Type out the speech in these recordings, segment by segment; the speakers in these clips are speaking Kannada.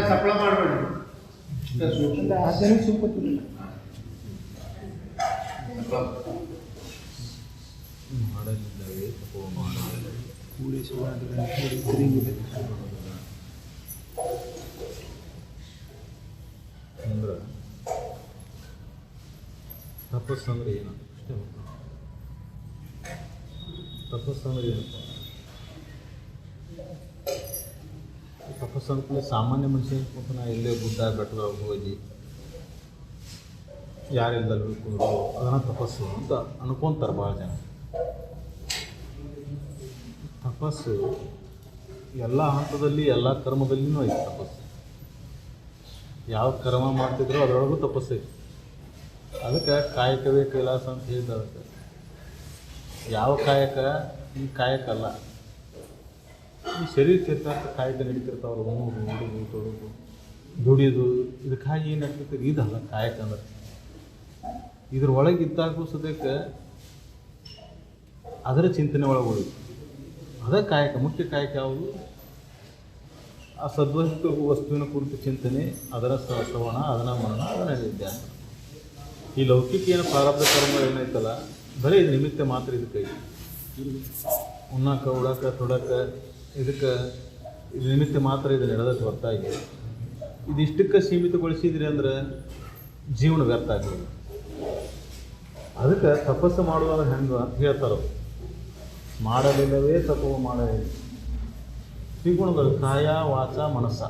ಸಪ್ಲ ಮಾಡಬೇಡಿ ಮಾಡಲಿಲ್ಲವೇ ತಪೋ ಮಾಡಲಿಲ್ಲ ಅಂದ್ರೆ ತಪಸ್ಸಂದ್ರೆ ಏನು ಅಷ್ಟೇ ತಪಸ್ಸಂದ್ರೆ ಏನಪ್ಪ ತಪಸ್ಸಂದ್ರೆ ಸಾಮಾನ್ಯ ಮನುಷ್ಯ ನಾ ಎಲ್ಲೇ ಗುಡ್ಡ ಬೆಟ್ಟದೊಳಗೆ ಹೋಗಿ ಯಾರಿಲ್ಲರೂ ಕುಂದ್ರು ಅದನ್ನು ತಪಸ್ಸು ಅಂತ ಅನ್ಕೊಂತಾರೆ ಭಾಳ ಜನ. ತಪಸ್ಸು ಎಲ್ಲ ಹಂತದಲ್ಲಿ ಎಲ್ಲ ಕರ್ಮದಲ್ಲಿನೂ ಐತೆ ತಪಸ್ಸು. ಯಾವ ಕರ್ಮ ಮಾಡ್ತಿದ್ರೋ ಅದರೊಳಗೂ ತಪಸ್ಸು ಐತೆ. ಅದಕ್ಕೆ ಕಾಯಕವೇ ಕೈಲಾಸ ಅಂತ ಹೇಳಿದ. ಅದಕ್ಕೆ ಯಾವ ಕಾಯಕ ಈ ಕಾಯಕ ಅಲ್ಲ. ಈ ಶರೀರ ಚೇತನ ಕಾಯಕ ನಡೀತಿರ್ತಾವಲ್ಲ, ಉಣ್ಣೋದು ಉಡುದು ತೊಡೋದು ದುಡಿಯೋದು, ಇದಕ್ಕಾಗಿ ಏನಾಗ್ತೈತೆ ಇದಲ್ಲ ಕಾಯಕ ಅಂದ್ರೆ. ಇದ್ರ ಒಳಗಿದ್ದಾಗೂ ಸದ್ಯಕ್ಕೆ ಅದರ ಚಿಂತನೆ ಒಳಗೆ ಉಳಿದು ಅದೇ ಕಾಯಕ. ಮುಖ್ಯ ಕಾಯಕ ಯಾವುದು? ಆ ವಸ್ತುವಿನ ಕುರಿತು ಚಿಂತನೆ, ಅದರ ಶ್ರವಣ, ಅದರ ಮರಣ, ಅದರ ನಿಧ್ಯಾನ. ಈ ಲೌಕಿಕ ಏನು ಪ್ರಾರಬ್ಧ ಕರ್ಮ ಏನೈತಲ್ಲ, ಬರೀ ಇದು ನಿಮಿತ್ತ ಮಾತ್ರ. ಇದಕ್ಕೆ ಉಣ್ಣಾಕ ಉಡಾಕ ತೊಡಕ ಇದಕ್ಕೆ ಇದು ನಿಮಿತ್ತ ಮಾತ್ರ. ಇದು ನಡೆದಕ್ಕೆ ಹೊರತಾಗಿ ಇದಿಷ್ಟಕ್ಕೆ ಸೀಮಿತಗೊಳಿಸಿದ್ರಿ ಅಂದ್ರೆ ಜೀವನ ವ್ಯರ್ಥ ಆಗಿದೆ. ಅದಕ್ಕೆ ತಪಸ್ಸು ಮಾಡುವಾಗ ಹೆಂಗೆ ಅಂತ ಹೇಳ್ತಾರೆ. ಮಾಡಲಿಲ್ಲವೇ ತಪೋ ಮಾಡಲಿಲ್ಲ. ತ್ರಿಗುಣಗಳು ಕಾಯ ವಾಚ ಮನಸ್ಸ,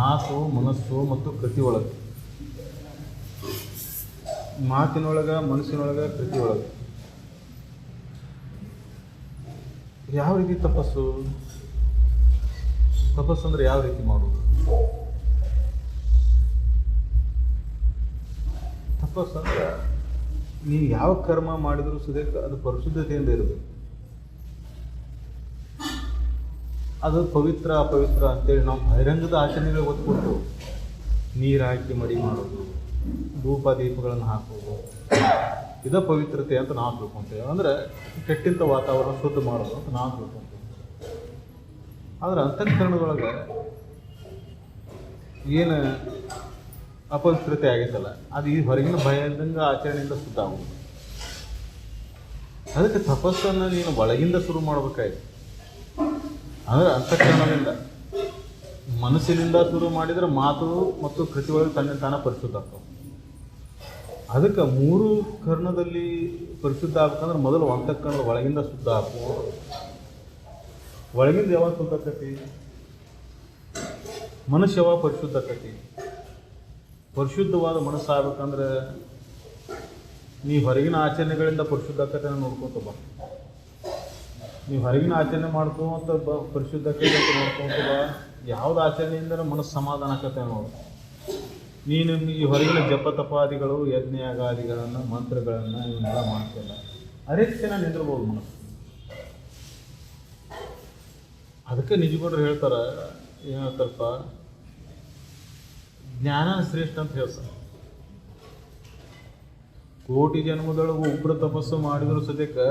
ಮಾತು ಮನಸ್ಸು ಮತ್ತು ಕೃತಿ ಒಳಗೆ. ಮಾತಿನೊಳಗೆ, ಮನಸ್ಸಿನೊಳಗೆ, ಕೃತಿ ಒಳಗೆ ಯಾವ ರೀತಿ ತಪಸ್ಸು? ತಪಸ್ಸು ಅಂದರೆ ಯಾವ ರೀತಿ ಮಾಡುವುದು? ತಪಸ್ಸು ಅಂದ್ರೆ ನೀವು ಯಾವ ಕರ್ಮ ಮಾಡಿದರೂ ಸದ್ಯಕ್ಕೆ ಅದು ಪರಿಶುದ್ಧತೆಯಿಂದ ಇರಬೇಕು. ಅದು ಪವಿತ್ರ ಅಪವಿತ್ರ ಅಂತೇಳಿ ನಾವು ಬಹಿರಂಗದ ಆಚರಣೆಗಳು ಒತ್ತು ಕೊಟ್ಟು ನೀರು ಹಾಕಿ ಮಡಿ ಮಾಡೋದು, ಧೂಪ ದೀಪಗಳನ್ನು ಹಾಕೋದು, ಇದೇ ಪವಿತ್ರತೆ ಅಂತ ನಾವು ತಿಳ್ಕೊತೇವೆ. ಅಂದರೆ ಕೆಟ್ಟಿಂಥ ವಾತಾವರಣ ಶುದ್ಧ ಮಾಡೋದು ಅಂತ ನಾವು ತಿಳ್ಕೊತೇವೆ. ಆದರೆ ಅಂತಃಕರಣದೊಳಗೆ ಏನು ಅಪವಿತ್ರತೆ ಆಗೈತಲ್ಲ, ಅದು ಈ ಹೊರಗಿನ ಬಹಿರಂಗ ಆಚರಣೆಯಿಂದ ಶುದ್ಧ ಆಗೋದು. ಅದಕ್ಕೆ ತಪಸ್ಸನ್ನು ನೀನು ಒಳಗಿಂದ ಶುರು ಮಾಡಬೇಕಾಯ್ತು. ಅಂದರೆ ಅಂತಃಕರಣದಿಂದ, ಮನಸ್ಸಿನಿಂದ ಶುರು ಮಾಡಿದರೆ ಮಾತು ಮತ್ತು ಕೃತಿ ಒಳಗೆ ತನ್ನ ತಾನ ಪರಿಶುದ್ಧ ಆಗ್ತವೆ. ಅದಕ್ಕೆ ಮೂರು ಕರ್ಣದಲ್ಲಿ ಪರಿಶುದ್ಧ ಆಗ್ಬೇಕಂದ್ರೆ ಮೊದಲು ಅಂತಃಕರಣದ ಒಳಗಿಂದ ಶುದ್ಧ ಆಗ್ಬೋದು. ಒಳಗಿಂದ ಯಾವಾಗ ಶುದ್ಧ ಆಕತಿ? ಮನಸ್ಸು ಯಾವಾಗ ಪರಿಶುದ್ಧ ಆಕತಿ? ಪರಿಶುದ್ಧವಾದ ಮನಸ್ಸು ಆಗ್ಬೇಕಂದ್ರೆ ನೀವು ಹೊರಗಿನ ಆಚರಣೆಗಳಿಂದ ಪರಿಶುದ್ಧ ಆಕತೆ ನೋಡ್ಕೊತ ಬಾ. ನೀವು ಹೊರಗಿನ ಆಚರಣೆ ಮಾಡ್ಕೊಂತ ಪರಿಶುದ್ಧ ಆಕತೆ ಅಂತ ನೋಡ್ಕೊತ ಬಾ. ಯಾವ್ದು ಆಚರಣೆಯಿಂದ ಮನಸ್ಸು ಸಮಾಧಾನ ಆಕತೆ ನೋಡು. ನೀನು ಈ ಹೊರಗಿನ ಜಪ ತಪಾದಿಗಳು, ಯಜ್ಞ ಯಾಗಾದಿಗಳನ್ನು, ಮಂತ್ರಗಳನ್ನು ಇವನ್ನೆಲ್ಲ ಮಾಡ್ತಿಲ್ಲ, ಅರೆಕ್ಷಣ ನಿಂದಿರ್ಬೋದು ಮನಸ್ಸು. ಅದಕ್ಕೆ ನಿಜಗೌಡರು ಹೇಳ್ತಾರೆ, ಏನು ಹೇಳ್ತಾರಪ್ಪ, ಜ್ಞಾನ ಶ್ರೇಷ್ಠ ಅಂತ ಹೇಳ್ತಾರೆ. ಕೋಟಿ ಜನ್ಮದೊಳಗೂ ಉಗ್ರ ತಪಸ್ಸು ಮಾಡಿದ್ರು ಸದ್ಯಕ್ಕೆ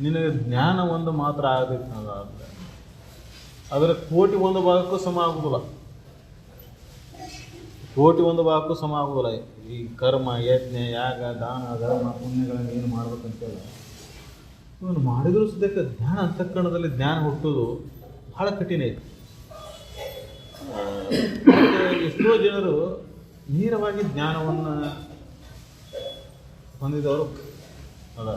ನಿನಗೆ ಜ್ಞಾನ ಒಂದು ಮಾತ್ರ ಆಗಬೇಕು. ಅದರ ಕೋಟಿ ಒಂದು ಭಾಗಕ್ಕೂ ಸಮ ಆಗುವುದಿಲ್ಲ. ಕೋಟಿ ಒಂದು ಭಾಗಕ್ಕೂ ಸಮ ಆಗುವುದಿಲ್ಲ. ಈ ಕರ್ಮ, ಯಜ್ಞ, ಯಾಗ, ದಾನ, ಧರ್ಮ, ಪುಣ್ಯಗಳನ್ನು ಏನು ಮಾಡ್ಬೇಕಂತೇಳಿ ಇವನು ಮಾಡಿದರೂ ಸದ್ಯಕ್ಕೆ ಜ್ಞಾನ ಅಂತಃಕರಣದಲ್ಲಿ ಜ್ಞಾನ ಹುಟ್ಟೋದು ಭಾಳ ಕಠಿಣ ಐತಿ. ಎಷ್ಟೋ ಜನರು ನೇರವಾಗಿ ಜ್ಞಾನವನ್ನು ಹೊಂದಿದವರು ಅದ.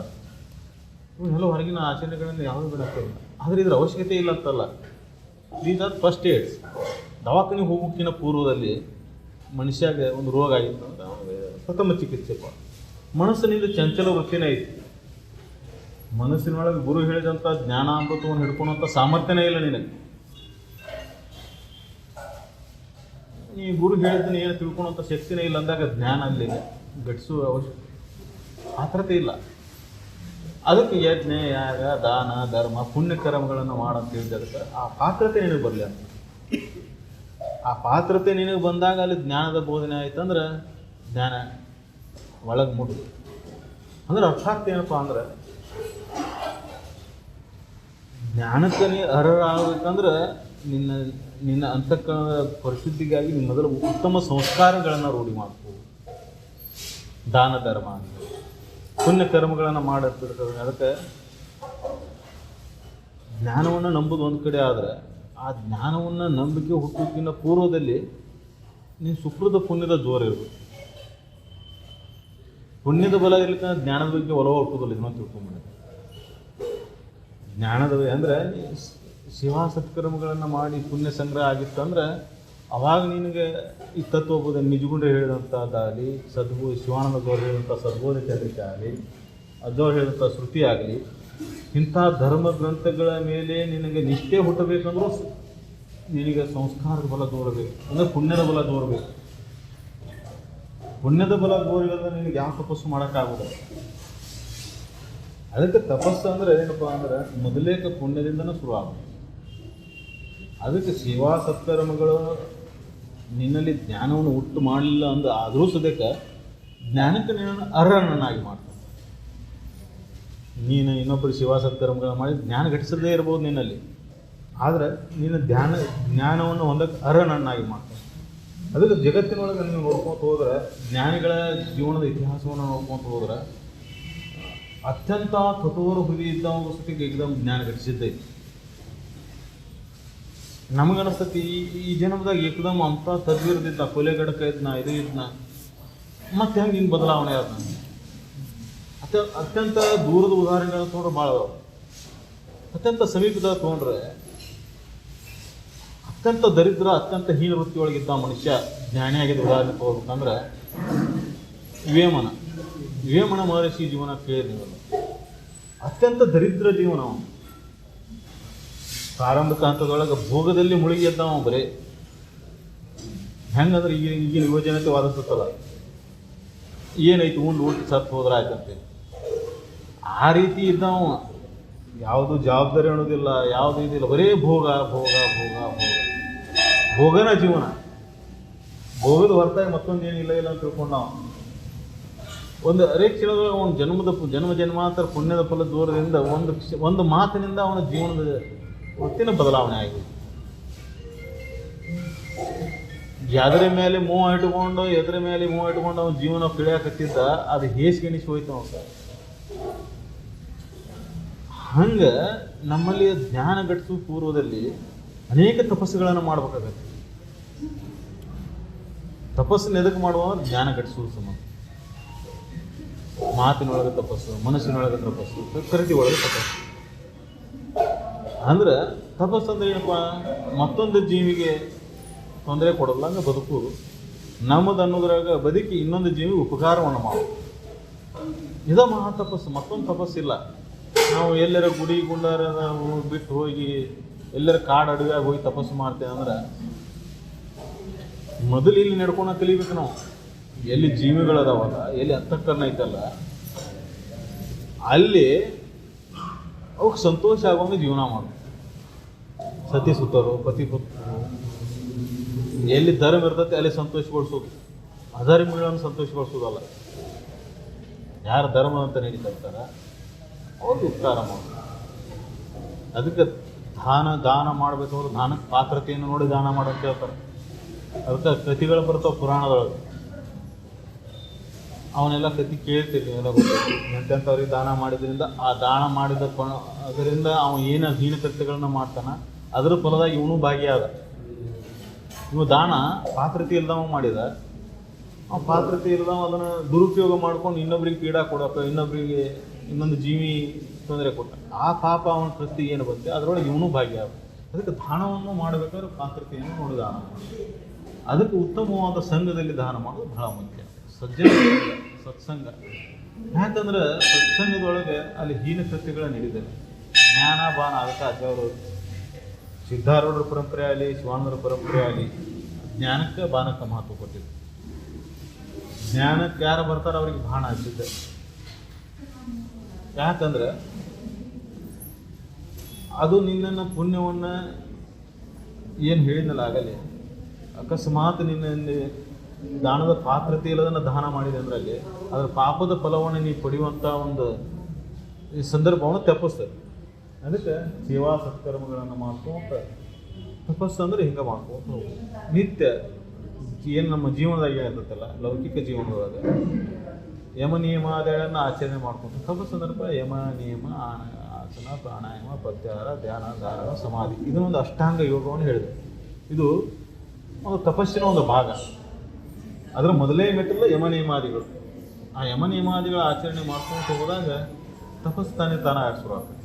ಇವನ್ನೆಲ್ಲ ಹೊರಗಿನ ಆಚರಣೆಗಳನ್ನು ಯಾವುದು ಬಿಡಕ್ಕಿಲ್ಲ. ಆದರೆ ಇದ್ರ ಅವಶ್ಯಕತೆ ಇಲ್ಲ ಅಂತಲ್ಲ. These are first aids. ದವಾಖಾನೆಗೆ ಹೋಗೋಕ್ಕಿಂತ ಪೂರ್ವದಲ್ಲಿ ಮನುಷ್ಯಾಗೆ ಒಂದು ರೋಗ ಆಗಿತ್ತು ಅಂತ ಪ್ರಥಮ ಚಿಕಿತ್ಸೆ. ಮನಸ್ಸಿನಿಂದ ಚಂಚಲ ವೃತ್ತಿನೇ ಐತಿ. ಮನಸ್ಸಿನೊಳಗೆ ಗುರು ಹೇಳಿದಂಥ ಜ್ಞಾನಾಮೃತವನ್ನು ಹಿಡ್ಕೊಳ್ಳುವಂಥ ಸಾಮರ್ಥ್ಯನೇ ಇಲ್ಲ ನಿನಗೆ. ಈ ಗುರು ಹೇಳಿದ್ದನ್ನು ಏನು ತಿಳ್ಕೊಳ್ಳುವಂಥ ಶಕ್ತಿನೇ ಇಲ್ಲ ಅಂದಾಗ ಜ್ಞಾನ ಅಲ್ಲಿ ಘಟಿಸುವ ಪಾತ್ರತೆ ಇಲ್ಲ. ಅದಕ್ಕೆ ಯಜ್ಞ, ಯಾಗ, ದಾನ, ಧರ್ಮ, ಪುಣ್ಯ ಕರ್ಮಗಳನ್ನು ಮಾಡಂತ ಹೇಳಿದ. ಅದಕ್ಕೆ ಆ ಪಾತ್ರತೆ ನಿನಗೆ ಬರಲಿ ಅಂತ. ಆ ಪಾತ್ರತೆ ನಿನಗೆ ಬಂದಾಗ ಅಲ್ಲಿ ಜ್ಞಾನದ ಬೋಧನೆ ಆಯ್ತಂದ್ರೆ ಜ್ಞಾನ ಒಳಗೆ ಮುಟ್ಟುದು. ಅಂದ್ರೆ ಅರ್ಥಾತ್ ಏನಪ್ಪ ಅಂದ್ರೆ, ಜ್ಞಾನಕ್ಕೆ ನೀ ಅರ್ಹರಾಗಬೇಕಂದ್ರೆ ನಿನ್ನ ನಿನ್ನ ಅಂತಃಕರಣದ ಪರಿಶುದ್ಧಿಗಾಗಿ ನೀನು ಮೊದಲು ಉತ್ತಮ ಸಂಸ್ಕಾರಗಳನ್ನು ರೂಢಿ ಮಾಡ್ಕೋ. ದಾನ ಧರ್ಮ ಪುಣ್ಯ ಕರ್ಮಗಳನ್ನು ಮಾಡಿರ್ತಿರ್ತದೆ. ಅದಕ್ಕೆ ಜ್ಞಾನವನ್ನು ನಂಬುದು ಒಂದು ಕಡೆ ಆದರೆ, ಆ ಜ್ಞಾನವನ್ನು ನಂಬಿಕೆ ಹುಟ್ಟೋಕ್ಕಿಂತ ಪೂರ್ವದಲ್ಲಿ ನೀನು ಸುಕೃತ ಪುಣ್ಯದ ಜೋರು ಇರಬೇಕು. ಪುಣ್ಯದ ಬಲ ಇರ್ಲಿಕ್ಕೆ ಜ್ಞಾನದ ಬಗ್ಗೆ ಒಲವು ಹುಟ್ಟೋದಿಲ್ಲ. ಇದನ್ನು ತಿಳ್ಕೊಂಬಿಡ. ಜ್ಞಾನದ ಅಂದರೆ ಸೇವಾ ಸತ್ಕರ್ಮಗಳನ್ನು ಮಾಡಿ ಪುಣ್ಯ ಸಂಗ್ರಹ ಆಗಿತ್ತಂದ್ರೆ ಅವಾಗ ನಿನಗೆ ಈ ತತ್ವಬೋಧ ನಿಜಗುಂಡ್ರೆ ಹೇಳಿದಂಥದ್ದಾಗಲಿ, ಶಿವಾನಂದದವ್ರು ಹೇಳಿದಂಥ ಸದ್ಬೋಧ ಚಂದ್ರಿಕೆ ಆಗಲಿ, ಅದ್ದವ್ರು ಹೇಳಿದಂಥ ಶ್ರುತಿ ಆಗಲಿ, ಇಂಥ ಧರ್ಮ ಗ್ರಂಥಗಳ ಮೇಲೆ ನಿನಗೆ ನಿಷ್ಠೆ ಹುಟ್ಟಬೇಕಂದ್ರೂ ನಿನಗೆ ಸಂಸ್ಕಾರದ ಬಲ ದೂರಬೇಕು, ಅಂದರೆ ಪುಣ್ಯದ ಬಲ ದೂರಬೇಕು. ಪುಣ್ಯದ ಬಲ ದೂರಿಲ್ಲದ ನಿನಗೆ ಯಾವ ತಪಸ್ಸು ಮಾಡೋಕ್ಕಾಗೋದಿಲ್ಲ. ಅದಕ್ಕೆ ತಪಸ್ಸು ಅಂದರೆ ಏನಪ್ಪ ಅಂದ್ರೆ ಮೊದಲೇಕ ಪುಣ್ಯದಿಂದನೂ ಶುರು ಆಗುತ್ತೆ. ಅದಕ್ಕೆ ಸೇವಾ ಸತ್ಕರ್ಮಗಳು ನಿನ್ನಲ್ಲಿ ಜ್ಞಾನವನ್ನು ಉಂಟು ಮಾಡಲಿಲ್ಲ ಅಂದ್ರೆ ಆದರೂ ಸದ್ಯಕ್ಕೆ ಜ್ಞಾನಕ್ಕೆ ನೀನು ಅರ್ಹನನ್ನಾಗಿ ಮಾಡ್ತಾನೆ. ನೀನು ಇನ್ನೊಬ್ಬರು ಸೇವಾ ಸತ್ಕರ್ಮಗಳನ್ನು ಮಾಡಿ ಜ್ಞಾನ ಘಟಿಸದೇ ಇರ್ಬೋದು ನಿನ್ನಲ್ಲಿ, ಆದರೆ ನೀನು ಜ್ಞಾನವನ್ನು ಹೊಂದಕ್ಕೆ ಅರ್ಹನನ್ನಾಗಿ ಮಾಡ್ತಾನೆ. ಅದಕ್ಕೆ ಜಗತ್ತಿನೊಳಗೆ ನೀವು ನೋಡ್ಕೊತ ಹೋದ್ರೆ, ಜ್ಞಾನಿಗಳ ಜೀವನದ ಇತಿಹಾಸವನ್ನು ನೋಡ್ಕೊತ ಹೋದ್ರೆ, ಅತ್ಯಂತ ಕಠೋರ ಹುಲಿ ಇದ್ದವಾಗ ಸತಿಗೆ ಏಕದಮ್ ಜ್ಞಾನ ಘಟಿಸಿದ್ದೈತಿ. ನಮಗನಿಸ್ತತಿ ಈ ಜನ್ಮದಾಗ ಏಕದಮ್ ಅಂತ ತದ್ವಿರದಿದ್ದ, ಕೊಲೆಗಡಕ ಇದ್ನ, ಇದು ಇದ್ನ, ಮತ್ತೆ ಹೆಂಗೆ ಹಿಂಗೆ ಬದಲಾವಣೆ ಆದ. ಅತ್ಯಂತ ದೂರದ ಉದಾಹರಣೆಗಳನ್ನ ತೊಗೊಂಡ್ರೆ ಭಾಳ ಅದಾವ. ಅತ್ಯಂತ ಸಮೀಪದ ತೊಗೊಂಡ್ರೆ ಅತ್ಯಂತ ದರಿದ್ರ, ಅತ್ಯಂತ ಹೀನ ವೃತ್ತಿಯೊಳಗಿದ್ದ ಮನುಷ್ಯ ಜ್ಞಾನಿಯಾಗಿದ್ದ ಉದಾಹರಣೆ ತೊಗೋಬೇಕಂದ್ರೆ ವಿವೇಮನ ಮಹರ್ಷಿ ಜೀವನ ಕೇಳಿ ನೀವಲ್ಲ. ಅತ್ಯಂತ ದರಿದ್ರ ಜೀವನ ಅವನು. ಪ್ರಾರಂಭಿಕ ಹಂತದೊಳಗೆ ಭೋಗದಲ್ಲಿ ಮುಳುಗಿ ಎದ್ದವ ಬರೀ. ಹೆಂಗಂದ್ರೆ ಈಗಿನ ಯುವಜನತೆ ವಾದಿಸುತ್ತಲ್ಲ, ಏನೈತಿ ಉಂಡು ಊಟ ಸತ್ತು ಹೋದ್ರೆ ಆಯ್ತಂತೆ. ಆ ರೀತಿ ಇದ್ದವ. ಯಾವುದು ಜವಾಬ್ದಾರಿ ಅನ್ನೋದಿಲ್ಲ, ಯಾವುದು ಇದಿಲ್ಲ, ಬರೀ ಭೋಗ ಭೋಗ ಭೋಗ ಭೋಗ ಭೋಗನ ಜೀವನ. ಭೋಗದ ಹೊರತಾಗಿ ಮತ್ತೊಂದು ಏನಿಲ್ಲ ಇಲ್ಲ ಅಂತ ತಿಳ್ಕೊಂಡು ನಾವು ಒಂದು ಅರೆ ಕ್ಷಣದೊಳಗೆ ಅವನ ಜನ್ಮ ಜನ್ಮಾಂತರ ಪುಣ್ಯದ ಫಲ ದೂರದಿಂದ ಒಂದು ಮಾತಿನಿಂದ ಅವನ ಜೀವನದ ಹೊತ್ತಿನ ಬದಲಾವಣೆ ಆಗಿದೆ. ಎದರ ಮೇಲೆ ಮೂವ ಇಟ್ಕೊಂಡು ಅವನ ಜೀವನ ಕಿಳಿಯಾಕತ್ತಿದ್ದ, ಅದು ಹೇಸಿಗೆಣಿಸಿ ಹೋಯ್ತು ಅವನು. ಹಂಗೆ ನಮ್ಮಲ್ಲಿ ಜ್ಞಾನ ಘಟಿಸುವ ಪೂರ್ವದಲ್ಲಿ ಅನೇಕ ತಪಸ್ಸುಗಳನ್ನು ಮಾಡಬೇಕಾಗತ್ತೆ. ತಪಸ್ಸನ್ನು ಎದಕ್ಕೆ ಮಾಡುವ ಜ್ಞಾನ ಘಟಿಸುವ ಸಂಬಂಧ. ಮಾತಿನೊಳಗೆ ತಪಸ್ಸು, ಮನಸ್ಸಿನೊಳಗೆ ತಪಸ್ಸು, ಪ್ರಕೃತಿ ಒಳಗೆ ತಪಸ್ಸು. ಅಂದ್ರೆ ತಪಸ್ಸು ಅಂದ್ರೆ ಏನಪ್ಪ, ಮತ್ತೊಂದು ಜೀವಿಗೆ ತೊಂದರೆ ಕೊಡಲ್ಲ, ಹಂಗೆ ಬದುಕುವುದು. ನಮ್ಮದು ಅನ್ನೋದ್ರಾಗ ಬದುಕಿ ಇನ್ನೊಂದು ಜೀವಿ ಉಪಕಾರವನ್ನು ಮಾಡೋದು, ಇದ ಮಹಾ ತಪಸ್ಸು. ಮತ್ತೊಂದು ತಪಸ್ಸಿಲ್ಲ. ನಾವು ಎಲ್ಲರ ಗುಡಿ ಗುಂಡಾರ ಬಿಟ್ಟು ಹೋಗಿ ಎಲ್ಲರ ಕಾಡು ಅಡುಗೆಯಾಗಿ ಹೋಗಿ ತಪಸ್ಸು ಮಾಡ್ತೇವೆ ಅಂದ್ರೆ ಮೊದಲು ಇಲ್ಲಿ ನಡ್ಕೊಂಡು ಕಲಿಬೇಕು ನಾವು. ಎಲ್ಲಿ ಜೀವಿಗಳದಾವಲ್ಲ, ಎಲ್ಲಿ ಅಂತಃಕರಣ ಐತಲ್ಲ, ಅಲ್ಲಿ ಅವಕ್ಕೆ ಸಂತೋಷ ಆಗುವಂಗೆ ಜೀವನ ಮಾಡೋದು. ಸತಿ ಸುತ್ತರು, ಪತಿ ಪುತ್ರರು, ಎಲ್ಲಿ ಧರ್ಮ ಇರ್ತೈತೆ ಅಲ್ಲಿ ಸಂತೋಷಗೊಳಿಸೋದು, ಅಧರ್ಮಿಗಳನ್ನು ಸಂತೋಷಗೊಳಿಸೋದಲ್ಲ. ಯಾರು ಧರ್ಮ ಅಂತ ನಡೀತಾ ಅವ್ರಿಗೆ ಉಪಕಾರ ಮಾಡೋದು. ಅದಕ್ಕೆ ದಾನ ಮಾಡಬೇಕು ಅಂದ್ರೆ ದಾನಕ್ಕೆ ಪಾತ್ರತೆಯನ್ನು ನೋಡಿ ದಾನ ಮಾಡೋಕ್ಕೆ ಹೇಳ್ತಾರೆ. ಅದಕ್ಕೆ ಕಥೆಗಳು ಬರ್ತಾವೆ ಪುರಾಣದೊಳಗೆ. ಅವನ್ನೆಲ್ಲ ಕತೆ ಕೇಳ್ತೀವಿ, ಎಲ್ಲ ಗೊತ್ತೈತಿ. ಎಂತೆಂಥವ್ರಿಗೆ ದಾನ ಮಾಡಿದ್ರಿಂದ ಆ ದಾನ ಮಾಡಿದ ಅದರಿಂದ ಅವನು ಏನು ಹೀನ ಕೃತ್ಯಗಳನ್ನ ಮಾಡ್ತಾನೆ, ಅದರ ಫಲದಾಗಿ ಇವನು ಭಾಗಿಯಾದ. ಇವು ದಾನ ಪಾತ್ರತೆ ಇಲ್ದವ ಮಾಡಿದ, ಆ ಪಾತ್ರತೆ ಇಲ್ದವ ಅದನ್ನು ದುರುಪಯೋಗ ಮಾಡ್ಕೊಂಡು ಇನ್ನೊಬ್ರಿಗೆ ಪೀಡಾ ಕೊಡೋಕೆ, ಇನ್ನೊಂದು ಜೀವಿ ತೊಂದರೆ ಕೊಟ್ಟ. ಆ ಪಾಪ ಅವನ ಕೃತಿಗೆ ಏನು ಬರುತ್ತೆ, ಅದರೊಳಗೆ ಇವನು ಭಾಗಿಯಾದ. ಅದಕ್ಕೆ ದಾನವನ್ನು ಮಾಡಬೇಕಾದ್ರೆ ಪಾತ್ರತೆಯನ್ನು ನೋಡಿ ದಾನ ಮಾಡಿ. ಅದಕ್ಕೆ ಉತ್ತಮವಾದ ಸಂಘದಲ್ಲಿ ದಾನ ಮಾಡೋದು ಬಹಳ ಮುಖ್ಯ. ಸತ್ಸಂಗ. ಯಾಕಂದ್ರೆ ಸತ್ಸಂಗದೊಳಗೆ ಅಲ್ಲಿ ಹೀನ ಕೃತ್ಯಗಳ ನಡೀತಾರೆ. ಜ್ಞಾನ ಬಾನ. ಅದಕ್ಕೆ ಅಜ್ಜವರು ಸಿದ್ಧಾರೂಢರ ಪರಂಪರೆ ಆಗಲಿ, ಶಿವಾನಂದರ ಪರಂಪರೆ ಆಗಲಿ, ಜ್ಞಾನಕ್ಕೆ ಬಾನಕ್ಕೆ ಮಹತ್ವ ಕೊಟ್ಟಿದ್ರು. ಜ್ಞಾನಕ್ಕೆ ಯಾರು ಬರ್ತಾರೆ ಅವ್ರಿಗೆ ಬಾಣ ಹಚ್ಚಿದ್ದೆ. ಯಾಕಂದ್ರೆ ಅದು ನಿನ್ನನ್ನು ಪುಣ್ಯವನ್ನು ಏನು ಹೇಳಿದ್ನಲ್ಲ ಆಗಲಿ, ಅಕಸ್ಮಾತ್ ನಿನ್ನಲ್ಲಿ ದಾನದ ಪಾತ್ರತೆ ಇಲ್ಲದನ್ನು ದಾನ ಮಾಡಿದೆ ಅಂದ್ರೆ ಅಲ್ಲಿ ಅದರ ಪಾಪದ ಫಲವನ್ನು ನೀವು ಪಡೆಯುವಂಥ ಒಂದು ಈ ಸಂದರ್ಭವನ್ನು ತಪ್ಪಿಸ್ತದೆ. ಅದಕ್ಕೆ ಸೇವಾ ಸತ್ಕರ್ಮಗಳನ್ನು ಮಾಡ್ಕೊಂತ ತಪಸ್ಸು ಅಂದರೆ ಹಿಂಗೆ ಮಾಡ್ಕೊಂಡು ಹೋಗ್ಬೋದು. ನಿತ್ಯ ಏನು ನಮ್ಮ ಜೀವನದಾಗ ಏನಿರ್ತಲ್ಲ ಲೌಕಿಕ ಜೀವನದೊಳಗ ಯಮ ನಿಯಮಾದಿಗಳನ್ನು ಆಚರಣೆ ಮಾಡ್ಕೊಂಡು ತಪಸ್ಸು ಅಂದ್ರಪ್ಪ ಯಮ ನಿಯಮ ಆಸನ ಪ್ರಾಣಾಯಾಮ ಪ್ರತ್ಯಾಹಾರ ಧ್ಯಾನ ಧಾರಣ ಸಮಾಧಿ ಇದನ್ನೊಂದು ಅಷ್ಟಾಂಗ ಯೋಗವನ್ನು ಹೇಳಿದೆ. ಇದು ಒಂದು ತಪಸ್ಸಿನ ಒಂದು ಭಾಗ. ಅದರ ಮೊದಲೇ ಮೆಟ್ಟಲು ಯಮ ನಿಯಮಾದಿಗಳು. ಆ ಯಮ ನಿಯಮಾದಿಗಳ ಆಚರಣೆ ಮಾಡ್ಕೊಂಡು ಹೋದಾಗ ತಪಸ್ಸು ತಾನೇ ಶುರು ಆಗ್ತದೆ.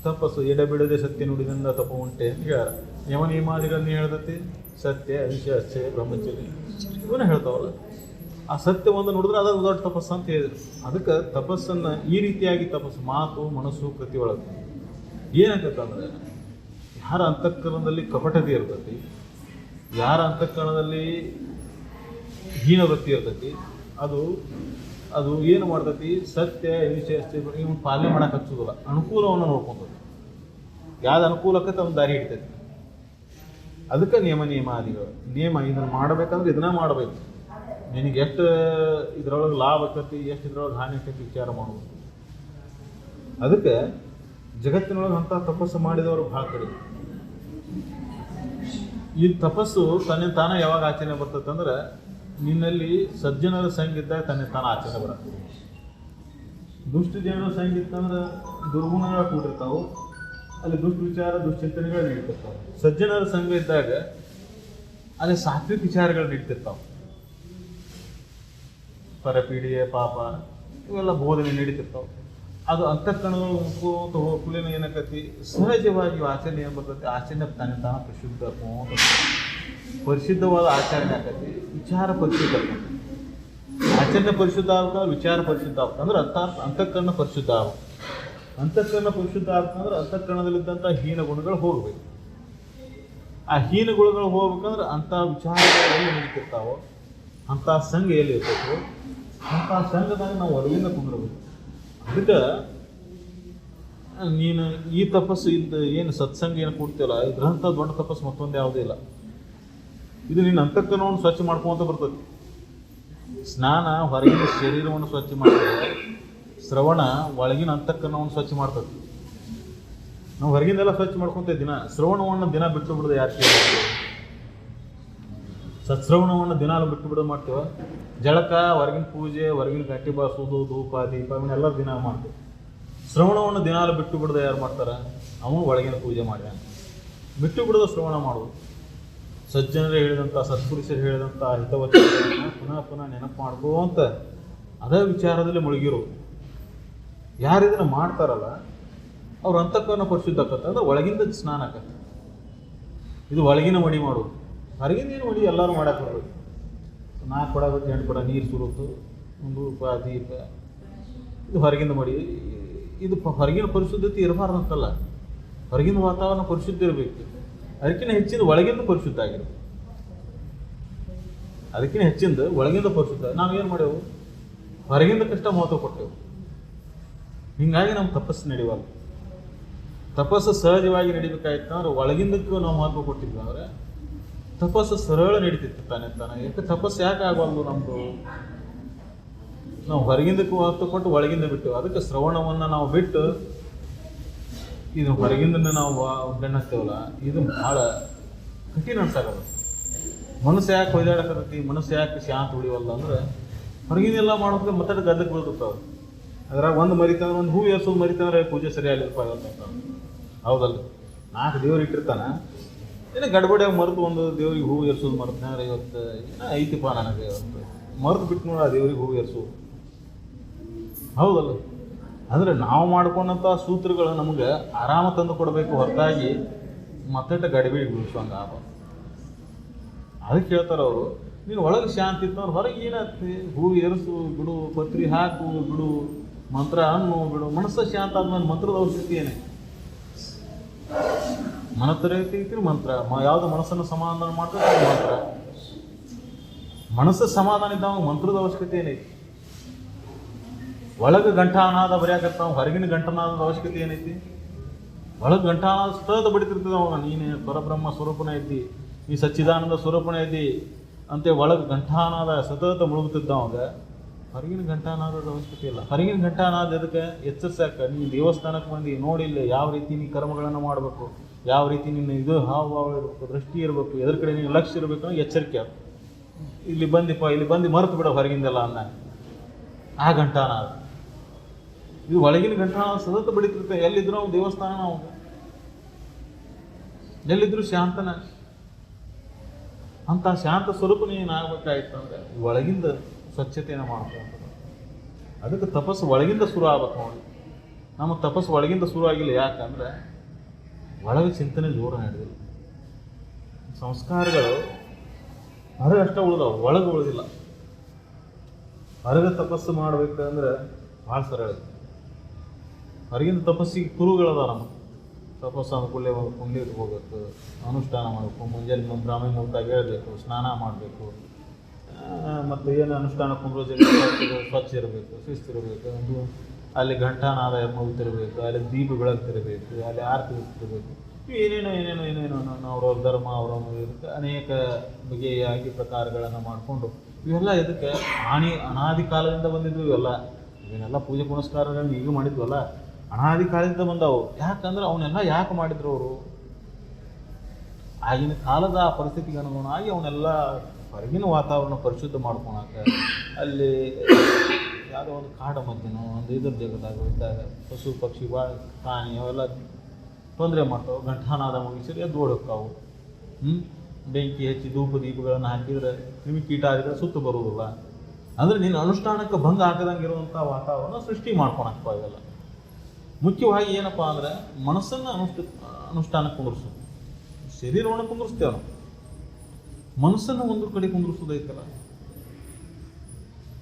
ತಪಸ್ಸು ಎಡೆಬಿಡದೆ ಸತ್ಯ ನುಡಿದಿಂದ ತಪ ಉಂಟೆ ಅಂತ ಹೇಳ್ಯಾರ. ಯಮ ನಿಯಮಾದಿಗಳನ್ನ ಹೇಳ್ತತಿ ಸತ್ಯ ಅಹಿಂಸೆ ಅಸ್ಥೆ ಬ್ರಹ್ಮಚರ್ಯ ಇವನ್ನ ಹೇಳ್ತಾವಲ್ಲ. ಆ ಸತ್ಯ ಒಂದು ನೋಡಿದ್ರೆ ಅದು ದೊಡ್ಡ ತಪಸ್ಸು ಅಂತ ಹೇಳಿದ್ರು. ಅದಕ್ಕೆ ತಪಸ್ಸನ್ನು ಈ ರೀತಿಯಾಗಿ ತಪಸ್ಸು ಮಾತು ಮನಸ್ಸು ಕೃತಿ ಒಳಗೆ ಏನಾಗತ್ತಂದ್ರೆ ಯಾರ ಅಂತಃಕರಣದಲ್ಲಿ ಕಪಟತೆ ಇರ್ತೈತಿ, ಯಾರ ಅಂತಃಕರಣದಲ್ಲಿ ಹೀನವೃತ್ತಿ ಇರ್ತೈತಿ, ಅದು ಏನು ಮಾಡ್ತೈತಿ ಸತ್ಯ ಅಹಿಂಸೆ ಅಷ್ಟೇ ಇವನು ಪಾಲನೆ ಮಾಡಕ್ಕೆ ಹಚ್ಚೋದಿಲ್ಲ. ಅನುಕೂಲವನ್ನು ನೋಡ್ಕೊತದೆ. ಯಾವ್ದು ಅನುಕೂಲಕ್ಕೆ ತಮ್ಮ ದಾರಿ ಹಿಡಿತೈತಿ. ಅದಕ್ಕೆ ನಿಯಮಾದಿಗಳು. ನಿಯಮ ಇದನ್ನು ಮಾಡಬೇಕಂದ್ರೆ ಇದನ್ನ ಮಾಡಬೇಕು. ನಿನಗೆ ಎಷ್ಟು ಇದ್ರೊಳಗೆ ಲಾಭ ಆಕತಿ ಎಷ್ಟು ಇದ್ರೊಳಗೆ ಹಾನಿ ಆಕತಿ ವಿಚಾರ ಮಾಡ್ಬೇಕು. ಅದಕ್ಕೆ ಜಗತ್ತಿನೊಳಗೆ ಅಂಥ ತಪಸ್ಸು ಮಾಡಿದವರು ಭಾಳ ಕಡಿಮೆ. ಈ ತಪಸ್ಸು ತಾನೇ ಯಾವಾಗ ಆಚರಣೆ ಬರ್ತದೆ ಅಂದ್ರೆ ನಿನ್ನಲ್ಲಿ ಸಜ್ಜನರ ಸಂಘ ಇದ್ದಾಗ ತಾನೇ ಆಚರಣೆ ಬರುತ್ತೆ. ದುಷ್ಟ ಜನರ ಸಂಘ ಇತ್ತಂದ್ರೆ ದುರ್ಗುಣಗಳು ಕೂಡಿರ್ತಾವೆ, ಅಲ್ಲಿ ದುಷ್ಟ ವಿಚಾರ ದುಶ್ಚಿಂತನೆಗಳು ನಡೀತಿರ್ತಾವೆ. ಸಜ್ಜನರ ಸಂಘ ಇದ್ದಾಗ ಅಲ್ಲಿ ಸಾತ್ವಿಕ ವಿಚಾರಗಳು ನಡೀತಿರ್ತಾವೆ. ಪರಪೀಡಿಯ ಪಾಪ ಇವೆಲ್ಲ ಬೋಧನೆ ನಡೀತಿರ್ತಾವೆ. ಅದು ಅಂತಃಕರಣಗಳು ಮುಖೋತ ಹೋಗ್ಲೇನು ಏನಾಕತಿ ಸಹಜವಾಗಿ ಆಚರಣೆ ಏನು ಬರ್ತೈತಿ. ಆಚರಣೆ ತಾನೇ ಪರಿಶುದ್ಧ ಪರಿಶುದ್ಧವಾದ ಆಚರಣೆ ಆಕತಿ. ವಿಚಾರ ಪರಿಶುದ್ಧ ಆಗ್ತದೆ. ಆಚರಣೆ ಪರಿಶುದ್ಧ ಆಗ್ತದೆ, ವಿಚಾರ ಪರಿಶುದ್ಧ ಆಗ್ತದೆ. ಅಂದ್ರೆ ಅಂತಃಕರಣ ಪರಿಶುದ್ಧ ಆಗ್ತದೆ. ಅಂತಃಕರಣ ಪರಿಶುದ್ಧ ಆಗ್ತಂದ್ರೆ ಅಂತಃಕರಣದಲ್ಲಿದ್ದಂಥ ಹೀನ ಗುಣಗಳು ಹೋಗ್ಬೇಕು. ಆ ಹೀನ ಗುಣಗಳು ಹೋಗ್ಬೇಕಂದ್ರೆ ಅಂಥ ವಿಚಾರಗಳು ಎಲ್ಲಿ ನಡೀತಿರ್ತಾವೋ ಅಂಥ ಸಂಘ ಎಲ್ಲಿ ಇರ್ತೈತೋ ಅಂಥ ಸಂಘದಾಗ ನಾವು ಹೊರಗಿಂದ ಕುಂದಿರ್ಬೇಕು. ಅದಕ್ಕೆ ನೀನು ಈ ತಪಸ್ಸು ಇದ್ದು ಏನು ಸತ್ಸಂಗ ಏನು ಕೊಡ್ತೀವಲ್ಲ ಇದ್ರಂಥ ದೊಡ್ಡ ತಪಸ್ಸು ಮತ್ತೊಂದು ಯಾವುದೂ ಇಲ್ಲ. ಇದು ನಿನ್ನ ಅಂತಃಕರಣವನ್ನು ಸ್ವಚ್ಛ ಮಾಡ್ಕೊಂತ ಬರ್ತದೆ. ಸ್ನಾನ ಹೊರಗಿನ ಶರೀರವನ್ನು ಸ್ವಚ್ಛ ಮಾಡ್ತದೆ, ಶ್ರವಣ ಒಳಗಿನ ಅಂತಃಕರಣವನ್ನು ಸ್ವಚ್ಛ ಮಾಡ್ತದೆ. ನಾವು ಹೊರಗಿಂದೆಲ್ಲ ಸ್ವಚ್ಛ ಮಾಡ್ಕೊತೇವೆ ದಿನ. ಶ್ರವಣವನ್ನು ದಿನ ಬಿಟ್ಟು ಬಿಡೋದು ಯಾರು ಕೇಳಿ ಸತ್ಶ್ರವಣವನ್ನು ದಿನಾಲು ಬಿಟ್ಟು ಬಿಡೋದು ಮಾಡ್ತೇವೆ. ಜಳಕ ಹೊರಗಿನ ಪೂಜೆ ಹೊರಗಿನ ಗಟ್ಟಿ ಬಾರಿಸೋದು ಧೂಪ ದೀಪ ಇವನ್ನೆಲ್ಲ ದಿನ ಮಾಡ್ತೇವೆ. ಶ್ರವಣವನ್ನು ದಿನಾಲು ಬಿಟ್ಟು ಬಿಡೋದು ಯಾರು ಮಾಡ್ತಾರೆ? ಅವನು ಒಳಗಿನ ಪೂಜೆ ಮಾಡಿ ಬಿಟ್ಟು ಬಿಡೋದು ಶ್ರವಣ ಮಾಡೋದು. ಸಜ್ಜನರು ಹೇಳಿದಂಥ ಸತ್ಪುರುಷರು ಹೇಳಿದಂಥ ಹಿತವಚನಗಳನ್ನು ಪುನಃ ಪುನಃ ನೆನಪು ಮಾಡ್ಕೋಂತ ಅದೇ ವಿಚಾರದಲ್ಲಿ ಮುಳುಗಿರೋದು. ಯಾರು ಇದನ್ನು ಮಾಡ್ತಾರಲ್ಲ ಅವ್ರ ಅಂತಃಕರಣ ಪರಿಶುದ್ಧ ಆಕತ್ತೆ. ಅಂದ್ರೆ ಒಳಗಿಂದ ಸ್ನಾನ ಆಕತ್ತೆ. ಇದು ಒಳಗಿನ ಮಡಿ ಮಾಡೋದು. ಹೊರಗಿನ ಏನು ಮಡಿ ಎಲ್ಲರೂ ಮಾಡಕ್ಕೆ ಬರ್ಬೇಕು. 4 ಕೊಡ 8 ಕೊಡ ನೀರು ಸುರುತ್ತು, 1 ರೂಪ ದೀಪ, ಇದು ಹೊರಗಿನ ಮಡಿ. ಇದು ಹೊರಗಿನ ಪರಿಶುದ್ಧತೆ ಇರಬಾರ್ದಂತಲ್ಲ, ಹೊರಗಿನ ವಾತಾವರಣ ಪರಿಶುದ್ಧ ಇರಬೇಕು. ಅದಕ್ಕಿಂತ ಹೆಚ್ಚಿನ ಒಳಗಿಂದ ಪರಿಶುದ್ಧ ಆಗಿರ್ಬೇಕು. ಅದಕ್ಕಿಂತ ಹೆಚ್ಚಿಂದ ಒಳಗಿಂದ ಪರಿಶುದ್ಧ. ನಾವೇನು ಮಾಡೇವು? ಹೊರಗಿಂದ ಕಷ್ಟ ಮಹತ್ವ ಕೊಟ್ಟೆವು. ಹೀಗಾಗಿ ನಮ್ಮ ತಪಸ್ಸು ನಡೆಯಲ್ಲ. ತಪಸ್ಸು ಸಹಜವಾಗಿ ನಡಿಬೇಕಾಯ್ತು ಅಂದ್ರೆ ಒಳಗಿಂದಕ್ಕೂ ನಾವು ಮಹತ್ವ ಕೊಟ್ಟಿದ್ವಿ ಅಂದರೆ ತಪಸ್ಸು ಸರಳ ನಡೀತಿತ್ತು ತಾನೇ. ಯಾಕೆ ತಪಸ್ಸು ಯಾಕೆ ಆಗಬಾರ್ದು ನಮ್ಮದು? ನಾವು ಹೊರಗಿಂದಕ್ಕೂ ಮಹತ್ವ ಕೊಟ್ಟು ಒಳಗಿಂದ ಬಿಟ್ಟು. ಅದಕ್ಕೆ ಶ್ರವಣವನ್ನು ನಾವು ಬಿಟ್ಟು ಇದು ಹೊರಗಿಂದ ನಾವು ಬೆನ್ನು ಹತ್ತೇವಲ್ಲ, ಇದು ಭಾಳ ಕಠಿಣ ಅನ್ಸಾಗಲ್ಲ. ಮನಸ್ಸು ಯಾಕೆ ಹೊಯ್ದಾಡಕತ್ತೈತಿ, ಮನಸ್ಸು ಯಾಕೆ ಶಾಂತ ಉಳಿವಲ್ಲ ಅಂದ್ರೆ ಹೊರಗಿನೆಲ್ಲ ಮಾಡೋದ್ರೆ ಮತ್ತೆ ಗದ್ದಕ್ಕೆ ಬೀಳ್ತಿರ್ತಾವೆ. ಅದ್ರಾಗ ಒಂದು ಮರಿತಂದ್ರೆ ಒಂದು ಹೂ ಏರ್ಸೋದು ಮರಿತಂದ್ರೆ ಪೂಜೆ ಸರಿಯಾಗಿರ್ಪ ಅಂತ. ಹೌದಲ್ಲ, 4 ದೇವ್ರು ಇಟ್ಟಿರ್ತಾನೆ, ಏನೋ ಗಡ್ಬಡಿಯಾಗಿ ಮರೆತು ಒಂದು ದೇವ್ರಿಗೆ ಹೂ ಏರ್ಸೋದು ಮರೆತಂದ್ರೆ ಇವತ್ತು ಏನೋ ಐತಿಪ್ಪ ನನಗೆ ಇವತ್ತು ಮರೆತು ಬಿಟ್ಟು ನೋಡ ಆ ದೇವ್ರಿಗೆ ಹೂ ಏರ್ಸೋದು. ಹೌದಲ್ಲ, ಅಂದರೆ ನಾವು ಮಾಡ್ಕೊಂಡಂಥ ಸೂತ್ರಗಳು ನಮಗೆ ಆರಾಮ ತಂದು ಕೊಡಬೇಕು ಹೊರತಾಗಿ ಮತ್ತೆ ಗಡಿಬಿಡಿ ಬೀಳಿಸುವಂಗೆ ಆಗ. ಅದಕ್ಕೆ ಹೇಳ್ತಾರೆ ಅವರು, ನೀನು ಒಳಗೆ ಶಾಂತಿ ಇತ್ತು ಅಂದ್ರೆ ಹೊರಗೆ ಏನಾಗ್ತಿ? ಹೂ ಏರಿಸು ಬಿಡು, ಪತ್ರಿ ಹಾಕು ಬಿಡು, ಮಂತ್ರ ಅನ್ನು ಬಿಡು. ಮನಸ್ಸು ಶಾಂತ ಆದ್ಮೇಲೆ ಮಂತ್ರದ ಔಷಧಿ ಏನೇ? ಮನತ್ರ ರೀತಿ ಮಂತ್ರ ಯಾವುದು ಮನಸ್ಸನ್ನು ಸಮಾಧಾನ ಮಾಡ್ತದೆ ಮಂತ್ರ. ಮನಸ್ಸು ಸಮಾಧಾನ ಇದ್ದಾಗ ಮಂತ್ರದ ಅವಶ್ಯಕತೆ ಏನೈತಿ? ಒಳಗೆ ಘಂಟಾನಾದ ಬರೆಯಾಕತ್ತಾವ, ಹೊರಗಿನ ಘಂಟಾನಾದದ ಅವಶ್ಯಕತೆ ಏನೈತಿ? ಒಳಗೆ ಘಂಟಾನಾದ ಸತತ ಬಡಿತಿರ್ತದೆ. ಅವಾಗ ನೀನು ಪರಬ್ರಹ್ಮ ಸ್ವರೂಪನ ಇದ್ದಿ, ನೀ ಸಚ್ಚಿದಾನಂದ ಸ್ವರೂಪನ ಇದ್ದಿ ಅಂತೆ ಒಳಗೆ ಘಂಟಾನಾದ ಸತತ ಮುಳುಗುತ್ತಿದ್ದ. ಅವಾಗ ಹೊರಗಿನ ಘಂಟಾನಾದದ ಅವಶ್ಯಕತೆ ಇಲ್ಲ. ಹೊರಗಿನ ಘಂಟಾನಾದ ಅದಕ್ಕೆ ಎಚ್ಚರಿಸಾಕ ನೀ ದೇವಸ್ಥಾನಕ್ಕೆ ಬಂದು ನೋಡಿಲ್ಲ ಯಾವ ರೀತಿ ನೀ ಕರ್ಮಗಳನ್ನು ಮಾಡಬೇಕು, ಯಾವ ರೀತಿ ನಿನ್ನ ಇದು ಹಾವು ಇರಬೇಕು, ದೃಷ್ಟಿ ಇರಬೇಕು, ಎದ್ರ ಕಡೆ ನೀನು ಲಕ್ಷ್ಯ ಇರಬೇಕು ಅನ್ನೋ ಎಚ್ಚರಿಕೆ. ಇಲ್ಲಿ ಬಂದು ಮರೆತು ಬಿಡೋ ಹೊರಗಿಂದೆಲ್ಲ ಅನ್ನ ಆ ಘಂಟಾನ ಅದು. ಇದು ಒಳಗಿನ ಘಂಟಾನ ಸತತ ಬಡಿತಿರುತ್ತೆ. ಎಲ್ಲಿದ್ರು ನಾವು ದೇವಸ್ಥಾನ, ನಾವು ಎಲ್ಲಿದ್ರು ಶಾಂತನ. ಅಂತ ಶಾಂತ ಸ್ವರೂಪ ನೀನು ಆಗ್ಬೇಕಾಯ್ತು ಅಂದರೆ ಒಳಗಿಂದ ಸ್ವಚ್ಛತೆಯನ್ನು ಮಾಡ್ಕೊಂಡು, ಅದಕ್ಕೆ ತಪಸ್ಸು ಒಳಗಿಂದ ಶುರು ಆಗ್ಬೇಕು ನೋಡಿ. ನಮ್ಮ ತಪಸ್ಸು ಒಳಗಿಂದ ಶುರು ಆಗಿಲ್ಲ. ಯಾಕಂದರೆ ಒಳಗೆ ಚಿಂತನೆ ಜೋರ ನಡೆದಿಲ್ಲ. ಸಂಸ್ಕಾರಗಳು ಹೊರಗೆ ಅಷ್ಟೇ ಉಳಿದವು, ಒಳಗೆ ಉಳಿದಿಲ್ಲ. ಹೊರಗೆ ತಪಸ್ಸು ಮಾಡ್ಬೇಕಂದ್ರೆ ಭಾಳ ಸರಳ. ಹೊರಗಿಂದ ತಪಸ್ಸಿಗೆ ಕುರುಗಳದ. ನಮ್ಮ ತಪಸ್ಸು ಅನುಕೂಲ ಕುಂಡಿ ಇಟ್ಕೋಬೇಕು, ಅನುಷ್ಠಾನ ಮಾಡಬೇಕು, ಮುಂಜಾನೆ ಬ್ರಾಹ್ಮಣ ಮುಹೂರ್ತಾಗಿ ಹೇಳಬೇಕು, ಸ್ನಾನ ಮಾಡಬೇಕು, ಮತ್ತು ಏನು ಅನುಷ್ಠಾನ ಕುಂಡ್ರೋಜಲ್ಲಿ ಸ್ವಚ್ಛ ಇರಬೇಕು, ಶಿಸ್ತಿರಬೇಕು, ಅಲ್ಲಿ ಘಂಟಾನಾದ ಮುಗಿತಿರಬೇಕು, ಅಲ್ಲಿ ದೀಪ ಬೆಳಗ್ತಿರಬೇಕು, ಅಲ್ಲಿ ಆರತಿ ಇರ್ತಿರಬೇಕು. ಏನೇನೋ ಅವ್ರವ್ರ ಧರ್ಮ ಇರುತ್ತೆ. ಅನೇಕ ಬಗೆಯಾಗಿ ಪ್ರಕಾರಗಳನ್ನು ಮಾಡಿಕೊಂಡು ಇವೆಲ್ಲ ಇದಕ್ಕೆ ಅನಾದಿ ಕಾಲದಿಂದ ಬಂದಿದ್ವು. ಇವನ್ನೆಲ್ಲ ಪೂಜೆ ಪುನಸ್ಕಾರಗಳನ್ನ ಈಗ ಮಾಡಿದ್ವಲ್ಲ, ಅನಾದಿ ಕಾಲದಿಂದ ಬಂದವು. ಯಾಕಂದ್ರೆ ಅವನ್ನೆಲ್ಲ ಯಾಕೆ ಮಾಡಿದ್ರು ಅವರು? ಆಗಿನ ಕಾಲದ ಆ ಪರಿಸ್ಥಿತಿಗೆ ಅನುಗುಣವಾಗಿ ಅವನ್ನೆಲ್ಲ ಹೊರಗಿನ ವಾತಾವರಣ ಪರಿಶುದ್ಧ ಮಾಡ್ಕೊಳಕ್ಕೆ, ಅಲ್ಲಿ ಯಾವುದೋ ಒಂದು ಕಾಡ ಮಧ್ಯನೋ ಒಂದು ಇದ್ರ ಜಗದಾಗ ಇದ್ದಾಗ ಪಶು ಪಕ್ಷಿ ಪ್ರಾಣಿ ಅವೆಲ್ಲ ತೊಂದರೆ ಮಾಡ್ತಾವೆ. ಘಂಟಾನಾದ ಮುಗಿಸಿದ್ರೆ ಎದ್ದು ಓಡೋಕ್ಕಾವು. ಬೆಂಕಿ ಹಚ್ಚಿ ಧೂಪ ದೀಪಗಳನ್ನು ಹಾಕಿದರೆ ಕ್ರಿಮಿಕೀಟಾದಿಗಳು ಸುತ್ತು ಬರುವುದಿಲ್ಲ. ಅಂದರೆ ನೀನು ಅನುಷ್ಠಾನಕ್ಕೆ ಭಂಗ ಹಾಕದಂಗೆ ಇರುವಂಥ ವಾತಾವರಣ ಸೃಷ್ಟಿ ಮಾಡ್ಕೊಳಕ್ಕೆ ಇವೆಲ್ಲ. ಮುಖ್ಯವಾಗಿ ಏನಪ್ಪ ಅಂದರೆ ಮನಸ್ಸನ್ನು ಅನುಷ್ಠಾನಕ್ಕೆ ಕುಂದಿರ್ಸು. ಶರೀರವನ್ನು ಕುಂದಿರ್ಸ್ತೇವೆ ನಾವು, ಮನಸ್ಸನ್ನು ಒಂದು ಕಡೆ ಕುಂದಿರ್ಸೋದೈತಲ್ಲ.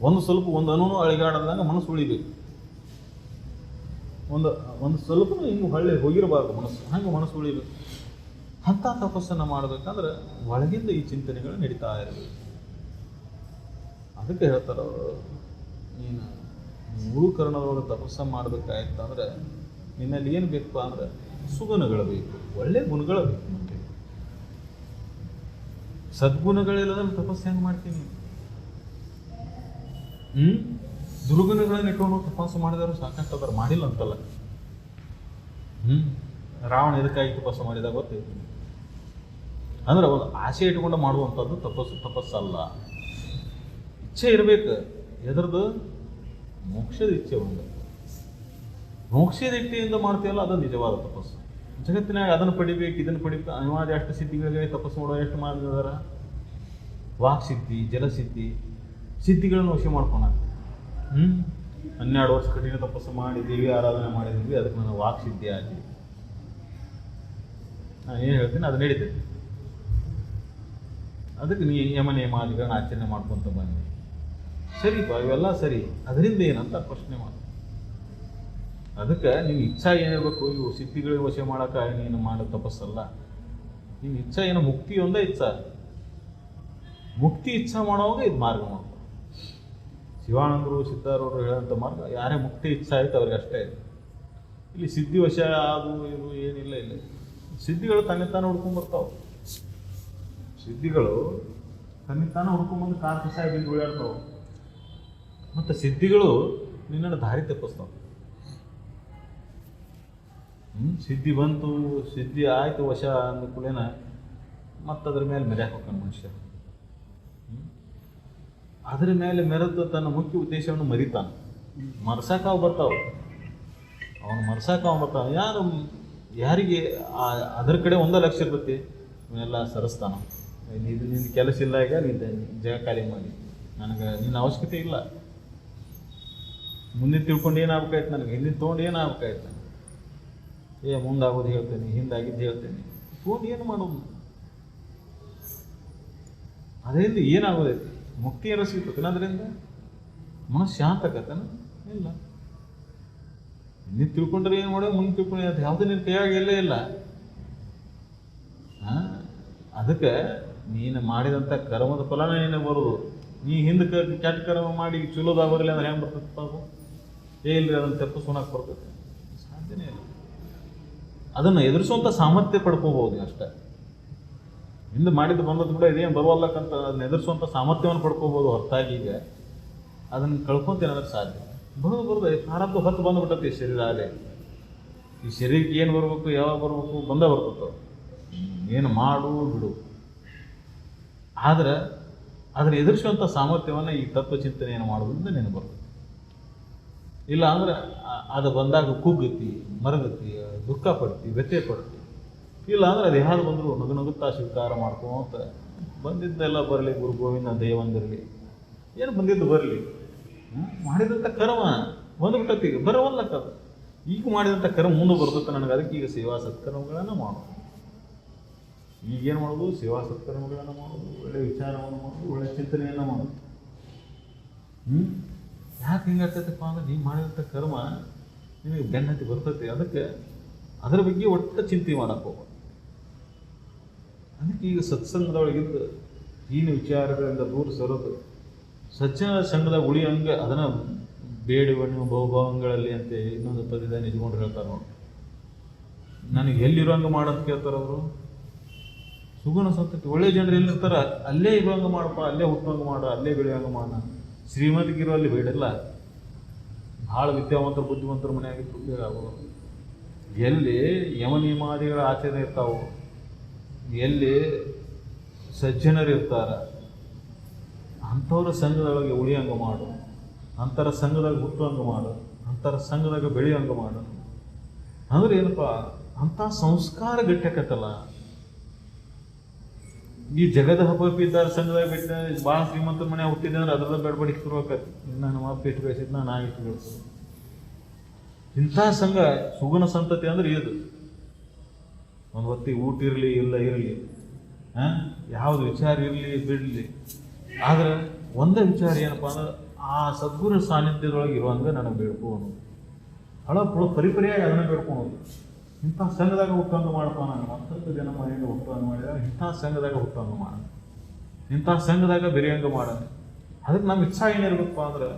ಒಂದು ಅಣುನು ಅಳಿಗಾಡದಂಗೆ ಮನಸ್ಸು ಉಳಿಬೇಕು. ಒಂದು ಸ್ವಲ್ಪ ಹಿಂಗೆ ಹೊಳ್ಳಿ ಹೋಗಿರಬಾರ್ದು ಮನಸ್ಸು, ಹಂಗೆ ಮನಸ್ಸು ಉಳಿಬೇಕು. ಅಂಥ ತಪಸ್ಸನ್ನು ಮಾಡಬೇಕಂದ್ರೆ ಒಳಗಿಂದ ಈ ಚಿಂತನೆಗಳು ನಡೀತಾ ಇರಬೇಕು. ಅದಕ್ಕೆ ಹೇಳ್ತಾರೆ ಅವರು, ನೀನು 3 ಕರ್ಣದೊಳಗೆ ತಪಸ್ಸು ಮಾಡಬೇಕಾಯ್ತು ಅಂದರೆ ನಿನ್ನಲ್ಲಿ ಏನು ಬೇಕಪ್ಪ ಅಂದರೆ ಸುಗುಣಗಳು ಬೇಕು, ಒಳ್ಳೆಯ ಗುಣಗಳು ಬೇಕು. ನಮಗೆ ಸದ್ಗುಣಗಳಿಲ್ಲದ್ರೆ ತಪಸ್ಸು ಹೆಂಗೆ ಮಾಡ್ತೀನಿ? ದುರ್ಗುಣಗಳನ್ನ ಇಟ್ಕೊಂಡು ತಪಸ್ಸು ಮಾಡಿದವರು ಸಾಕಷ್ಟು ಅದರ ಮಾಡಿಲ್ಲ ಅಂತಲ್ಲ. ರಾವಣ ಇದಕ್ಕಾಗಿ ತಪಸ್ಸು ಮಾಡಿದ ಗೊತ್ತೈತಿ. ಅಂದ್ರೆ ಒಂದು ಆಸೆ ಇಟ್ಕೊಂಡು ಮಾಡುವಂಥದ್ದು ತಪಸ್ಸಲ್ಲ. ಇಚ್ಛೆ ಇರಬೇಕು. ಎದ್ರದ್ದು? ಮೋಕ್ಷದ ಇಚ್ಛೆ ಒಂದು. ಮೋಕ್ಷದ ಇಚ್ಛೆಯಿಂದ ಮಾಡ್ತೀವಲ್ಲ, ಅದು ನಿಜವಾದ ತಪಸ್ಸು. ಜಗತ್ತಿನಾಗ ಅದನ್ನು ಪಡಿಬೇಕು, ಇದನ್ನು ಪಡಿಬೇಕು, ಅನಿವಾರ್ಯ ಅಷ್ಟು ಸಿದ್ಧಿಗಳಿಗೆ ತಪಸ್ಸು ಮಾಡೋ ಎಷ್ಟು ಮಾಡಿದಾರ. ವಾಕ್ ಸಿದ್ಧಿ, ಜಲಸಿದ್ಧಿ, ಸಿದ್ಧಿಗಳನ್ನು ವಶ ಮಾಡ್ಕೊಳ. 12 ವರ್ಷ ಕಠಿಣ ತಪಸ್ಸು ಮಾಡಿ ದೇವಿ ಆರಾಧನೆ ಮಾಡಿದ್ವಿ, ಅದಕ್ಕೆ ನಾನು ವಾಕ್ ಸಿದ್ಧಿ ಆಗಿ ನಾನು ಏನು ಹೇಳ್ತೀನಿ ಅದು ನಡೀತೈತಿ. ಅದಕ್ಕೆ ನೀ ಯಮನಿಯಮಾದಿಗಳನ್ನ ಆಚರಣೆ ಮಾಡ್ಕೊತ ಬನ್ನಿ. ಸರಿಪ್ಪ, ಇವೆಲ್ಲ ಸರಿ, ಅದರಿಂದ ಏನಂತ ಪ್ರಶ್ನೆ ಮಾಡಿ. ಅದಕ್ಕೆ ನೀವು ಇಚ್ಛಾ ಏನಿರಬೇಕು? ಇವು ಸಿದ್ಧಿಗಳಿಗೆ ವಶ ಮಾಡೋಕೆ ನೀನು ಮಾಡೋ ತಪಸ್ಸಲ್ಲ. ನಿಮ್ಮ ಇಚ್ಛಾ ಏನೋ ಮುಕ್ತಿ ಒಂದೇ ಇಚ್ಛಾ. ಮುಕ್ತಿ ಇಚ್ಛಾ ಮಾಡೋವಾಗ ಇದು ಮಾರ್ಗ ಮಾಡ್ತಾರೆ. ಶಿವಾನಂದರು ಸಿದ್ಧಾರೂಢರು ಹೇಳೋಂಥ ಮಾರ್ಗ, ಯಾರೇ ಮುಕ್ತಿ ಇಚ್ಛಾ ಆಯ್ತು ಅವ್ರಿಗೆ ಅಷ್ಟೇ. ಇಲ್ಲಿ ಸಿದ್ಧಿ ವಶ ಅದು ಇದು ಏನಿಲ್ಲ. ಇಲ್ಲ, ಸಿದ್ಧಿಗಳು ತನ್ನಿತಾನ ಹುಡ್ಕೊಂಡ್ಬರ್ತಾವೆ. ಸಿದ್ಧಿಗಳು ತನ್ನಿತಾನ ಹುಡ್ಕೊಂಡ್ಬಂದು ಕಾರ್ ಕಸಾಯ ಬಿದ್ದು ಓಡಾಡ್ತಾವೆ. ಮತ್ತು ಸಿದ್ಧಿಗಳು ನಿನ್ನನ್ನು ದಾರಿ ತಪ್ಪಿಸ್ತಾವೆ. ಸಿದ್ಧಿ ಬಂತು, ಸಿದ್ಧಿ ಆಯಿತು ವಶ ಅಂದ ಕೂಡೇನ ಮತ್ತು ಅದ್ರ ಮೇಲೆ ಮೆರ್ಯಾಕೆ ಹೋಗ್ತಾನೆ ಮನುಷ್ಯ. ಅದರ ಮೇಲೆ ಮೆರೆದು ತನ್ನ ಮುಖ್ಯ ಉದ್ದೇಶವನ್ನು ಮರಿತಾನೆ. ಮರ್ಸಾಕಾವು ಬರ್ತಾವೆ, ಅವನು ಮರ್ಸಾಕಾವು ಬರ್ತಾನೆ. ಯಾರಿಗೆ ಅದರ ಕಡೆ ಒಂದೇ ಲಕ್ಷ್ಯ ಇರ್ತೈತಿ, ಇವನ್ನೆಲ್ಲ ಸರಿಸ್ತಾನ. ನಿನ್ನ ಕೆಲಸ ಇಲ್ಲ, ಈಗ ನಿಂದ ಜಾಗ ಖಾಲಿ ಮಾಡಿ, ನನಗೆ ನಿನ್ನ ಅವಶ್ಯಕತೆ ಇಲ್ಲ. ಮುಂದೆ ತಿಳ್ಕೊಂಡು ಏನಾಗಬೇಕಾಯ್ತು, ನನಗೆ ಹಿಂದಿನ ತೊಗೊಂಡು ಏನಾಗಬೇಕಾಯ್ತು, ನನಗೆ ಮುಂದಾಗೋದು ಹೇಳ್ತೇನೆ, ಹಿಂದಾಗಿದ್ದು ಹೇಳ್ತೇನೆ, ತೊಗೊಂಡು ಏನು ಮಾಡೋದು? ಅದರಿಂದ ಏನಾಗೋದೈತಿ? ಮುಕ್ತಿ ಏನೋ ಸಿಗ್ತದೆ ಅದರಿಂದ? ಮನಸ್ಸು ಶಾಂತ ಆಗತ್ತೇನ? ಇಲ್ಲ. ಹಿಂದೆ ತಿಳ್ಕೊಂಡ್ರೆ ಏನು ಮಾಡೋ, ಮುಂದೆ ತಿಳ್ಕೊಂಡ್ರೆ ಅದು ಯಾವುದೇ ನಿನ್ನ ಕೈಯಾಗ ಎಲ್ಲೇ ಇಲ್ಲ. ಅದಕ್ಕೆ ನೀನು ಮಾಡಿದಂಥ ಕರ್ಮದ ಫಲನೇ ಏನೇ ಬರೋದು. ನೀ ಹಿಂದಕ್ಕೆ ಕೆಟ್ಟ ಕರ್ಮ ಮಾಡಿ ಚಲೋದಾಗೋರಿಲ್ಲ ಅಂದ್ರೆ ಹೆಂಗೆ ಬರ್ತೈತಪ್ಪ ಅದು? ಇಲ್ಲರಿ, ಅದನ್ನು ತಪ್ಪಿಸೋಣಕ್ಕೆ ಬರ್ತೈತೆ? ಸಾಧ್ಯನೇ ಇಲ್ಲ. ಅದನ್ನು ಎದುರಿಸುವಂಥ ಸಾಮರ್ಥ್ಯ ಪಡ್ಕೋಬೋದು ಅಷ್ಟೇ. ಹಿಂದೆ ಮಾಡಿದ್ದು ಬಂದದ್ದು ಕೂಡ ಇದೇನು ಬರುವಲ್ಲಕ್ಕಂತ ಅದನ್ನ ಎದುರಿಸುವಂಥ ಸಾಮರ್ಥ್ಯವನ್ನು ಪಡ್ಕೋಬೋದು. ಹೊರತಾಗಿ ಈಗ ಅದನ್ನು ಕಳ್ಕೊಂತೇನೆ ಅಂದ್ರೆ ಸಾಧ್ಯ. ಬರೋದು ಪ್ರಾರಬ್ಧ ಹೊತ್ತು ಬಂದುಬಿಟ್ಟತಿ ಶರೀರ ಅಲ್ಲೇ. ಈ ಶರೀರಕ್ಕೆ ಏನು ಬರಬೇಕು, ಯಾವಾಗ ಬರಬೇಕು, ಬಂದ ಬರ್ತದೆ. ಏನು ಮಾಡು ಬಿಡು. ಆದರೆ ಅದನ್ನು ಎದುರಿಸುವಂಥ ಸಾಮರ್ಥ್ಯವನ್ನು ಈ ತತ್ವಚಿಂತನೆಯನ್ನು ಮಾಡೋದ್ರಿಂದ ನಿನಗೆ ಬರ್ತದೆ. ಇಲ್ಲ ಅಂದರೆ ಅದು ಬಂದಾಗ ಕುಗ್ಗತಿ, ಮರಗತಿ, ದುಃಖ ಪಡ್ತಿ, ವ್ಯಥೆ ಪಡ್ತಿ. ಇಲ್ಲ ಅಂದರೆ ಅದು ಯಾರು ಬಂದರೂ ನಗುತ್ತಾ ಸ್ವೀಕಾರ ಮಾಡ್ಕೊಂತ ಬಂದಿದ್ದೆಲ್ಲ ಬರಲಿ, ಗುರು ಗೋವಿಂದ ದಯವಂದಿರಲಿ, ಏನು ಬಂದಿದ್ದು ಬರಲಿ. ಮಾಡಿದಂಥ ಕರ್ಮ ಬಂದುಬಿಟ್ಟತಿ, ಈಗ ಬರವಲ್ಲಕ್ಕದ. ಈಗ ಮಾಡಿದಂಥ ಕರ್ಮ ಮುಂದೆ ಬರ್ತದೆ ನನಗೆ. ಅದಕ್ಕೆ ಈಗ ಸೇವಾ ಸತ್ಕರ್ಮಗಳನ್ನು ಮಾಡೋದು. ಈಗೇನು ಮಾಡೋದು? ಸೇವಾ ಸತ್ಕರ್ಮಗಳನ್ನು ಮಾಡೋದು, ಒಳ್ಳೆಯ ವಿಚಾರವನ್ನು ಮಾಡೋದು, ಒಳ್ಳೆಯ ಚಿಂತನೆಯನ್ನು ಮಾಡೋದು. ಯಾಕೆ ಹಿಂಗಾಗ್ತೈತಪ್ಪ ಅಂದ್ರೆ ನೀವು ಮಾಡಿದಂಥ ಕರ್ಮ ನಿಮಗೆ ಬೆನ್ನತ್ತಿ ಬರ್ತೈತಿ. ಅದಕ್ಕೆ ಅದರ ಬಗ್ಗೆ ಒಟ್ಟು ಚಿಂತೆ ಮಾಡಕ್ಕೆ ಹೋಗೋದು. ಅದಕ್ಕೆ ಈಗ ಸತ್ಸಂಗದೊಳಗಿದ್ದು ಹೀನ ವಿಚಾರಗಳಿಂದ ದೂರ ಸರೋದು, ಸಜ್ಜನ ಸಂಘದಾಗ ಉಳಿಯಂಗೆ ಅದನ್ನು ಬೇಡುವಣ್ಣು ಬಹುಭಾವಗಳಲ್ಲಿ ಅಂತ ಇನ್ನೊಂದು ಪದ್ಯದ ನಿಜಗೊಂಡು ಹೇಳ್ತಾರೆ ನೋಡಿ. ನನಗೆ ಎಲ್ಲಿರುವಂಗೆ ಮಾಡಂತ ಕೇಳ್ತಾರೆ ಅವರು. ಸುಗುಣ ಸಂತತಿ ಒಳ್ಳೆಯ ಜನರು ಎಲ್ಲಿರ್ತಾರೆ ಅಲ್ಲೇ ಇರುವಂಗೆ ಮಾಡಪ್ಪ, ಅಲ್ಲೇ ಹುಟ್ಟುವಂಗೆ ಮಾಡ, ಅಲ್ಲೇ ಬೆಳೆಯುವಂಗೆ ಮಾಡ. ಶ್ರೀಮಂತಿಗಿರೋ ಅಲ್ಲಿ ಬೇಡಲ್ಲ. ಭಾಳ ವಿದ್ಯಾವಂತರು ಬುದ್ಧಿವಂತರು ಮನೆಯಾಗಿತ್ತು ಆಗೋದು. ಎಲ್ಲಿ ಯಮನಿಯಮಾದಿಗಳ ಆಚರಣೆ ಇರ್ತಾವೆ, ಎಲ್ಲಿ ಸಜ್ಜನರು ಇರ್ತಾರೆ, ಅಂಥವ್ರ ಸಂಘದೊಳಗೆ ಉಳಿಯಂಗೆ ಮಾಡು, ಅಂಥರ ಸಂಘದಾಗ ಹುಟ್ಟುವಂಗೆ ಮಾಡು, ಅಂಥರ ಸಂಘದಾಗ ಬೆಳೆಯುವಂಗೆ ಮಾಡು. ಅಂದ್ರೆ ಏನಪ್ಪ, ಅಂಥ ಸಂಸ್ಕಾರ ಗಟ್ಟಿಯಾಕತ್ತಲ್ಲ. ಈ ಜಗದ ಹಬ್ಬ ಸಂಘದಾಗ ಬಿಟ್ಟ ಭಾಳ ಶ್ರೀಮಂತರ ಮನೆ ಹುಟ್ಟಿದ್ದೆ ಅಂದ್ರೆ ಅದರದ್ದು ಬೇಡಬಡಿ ಶುರುವಾಕತಿ. ನಮ್ಮ ಅಪ್ಪ ಇಟ್ಟು ಬೆಳೆಸಿದ್ನ, ನಾ ಇಟ್ಟು ಬೆಳೆಸಿದ. ಇಂಥ ಸಂಘ ಸುಗುಣ ಸಂತತಿ ಅಂದ್ರೆ ಇದು. ಒಂದು ಹೊತ್ತಿಗೆ ಊಟ ಇರಲಿ ಇಲ್ಲ ಇರಲಿ, ಯಾವುದು ವಿಚಾರ ಇರಲಿ ಬಿಡಲಿ, ಆದ್ರೆ ಒಂದೇ ವಿಚಾರ ಏನಪ್ಪ ಅಂದ್ರೆ ಆ ಸದ್ಗುರು ಸಾನ್ನಿಧ್ಯದೊಳಗೆ ಇರುವಂಗೆ ನನಗೆ ಬೇಡ್ಕೊ ಅನ್ನೋದು. ಹಳ ಪರಿಪರಿಯಾಗಿ ಅದನ್ನು ಬೇಡ್ಕೊಳೋದು. ಇಂಥ ಸಂಘದಾಗ ಹುಟ್ಟಂಗೆ ಮಾಡಪ್ಪ, ನಾನು 10 ಜನ ಮನೆಯಿಂದ ಹುಟ್ಟಂಗೆ ಮಾಡಿದಾಗ ಇಂಥ ಸಂಘದಾಗ ಹುಟ್ಟಂಗೆ ಮಾಡ, ಇಂಥ ಸಂಘದಾಗ ಬೆರೆಯಂಗೆ ಮಾಡ. ಅದಕ್ಕೆ ನಮ್ಮ ಇಚ್ಛಾ ಏನಿರ್ಬೇಕಪ್ಪ ಅಂದ್ರೆ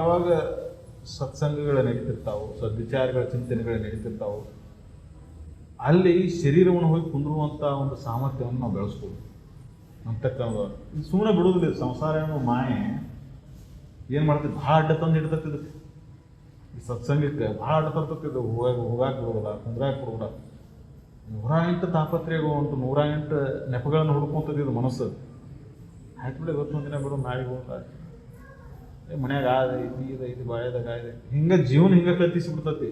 ಯಾವಾಗ ಸತ್ಸಂಗಗಳು ನಡೀತಿರ್ತಾವೆ, ಸದ್ವಿಚಾರಗಳ ಚಿಂತನೆಗಳು ನಡೀತಿರ್ತಾವೆ, ಅಲ್ಲಿ ಶರೀರವನ್ನು ಹೋಗಿ ಕುಂದ್ರುವಂಥ ಒಂದು ಸಾಮರ್ಥ್ಯವನ್ನು ನಾವು ಬೆಳೆಸ್ಬೋದು ಅಂತಕ್ಕಂಥ. ಸುಮ್ಮನೆ ಬಿಡೋದಿಲ್ಲ. ಸಂಸಾರ ಅನ್ನೋ ಮಾಯೆ ಏನು ಮಾಡ್ತಿದ್ದು, ಭಾಳ ಅಡ್ಡ ತಂದು ಹಿಡ್ತತ್ತಿದ್ದಕ್ಕೆ. ಈ ಸತ್ಸಂಗಕ್ಕೆ ಭಾಳ ಅಡ್ಡ ತರ್ತತ್ತಿದ್ದು. ಹೋಗಾಕ್ ಬಿಡೋಲ್ಲ, ಕುಂದ್ರಾಕ್ ಬಿಡೋಲ್ಲ. 108 ತಾಪತ್ರೆಗಳು ಉಂಟು, 108 ನೆಪಗಳನ್ನು ಹುಡ್ಕೊಂತದ್ದು ಮನಸ್ಸು. ಆಯ್ತು ಬಿಡಿ, ಇವತ್ತೊಂದು ದಿನ ಬಿಡು, ನಾಳೆಗೆ ಹೋಗ, ಮನ್ಯಾಗ ಆದ ಇದು ಬಾಳೆದಾಗ ಆಯ್ದೆ. ಹಿಂಗೆ ಜೀವನ ಹಿಂಗೆ ಕಲ್ತಿಸಿಬಿಡ್ತತಿ.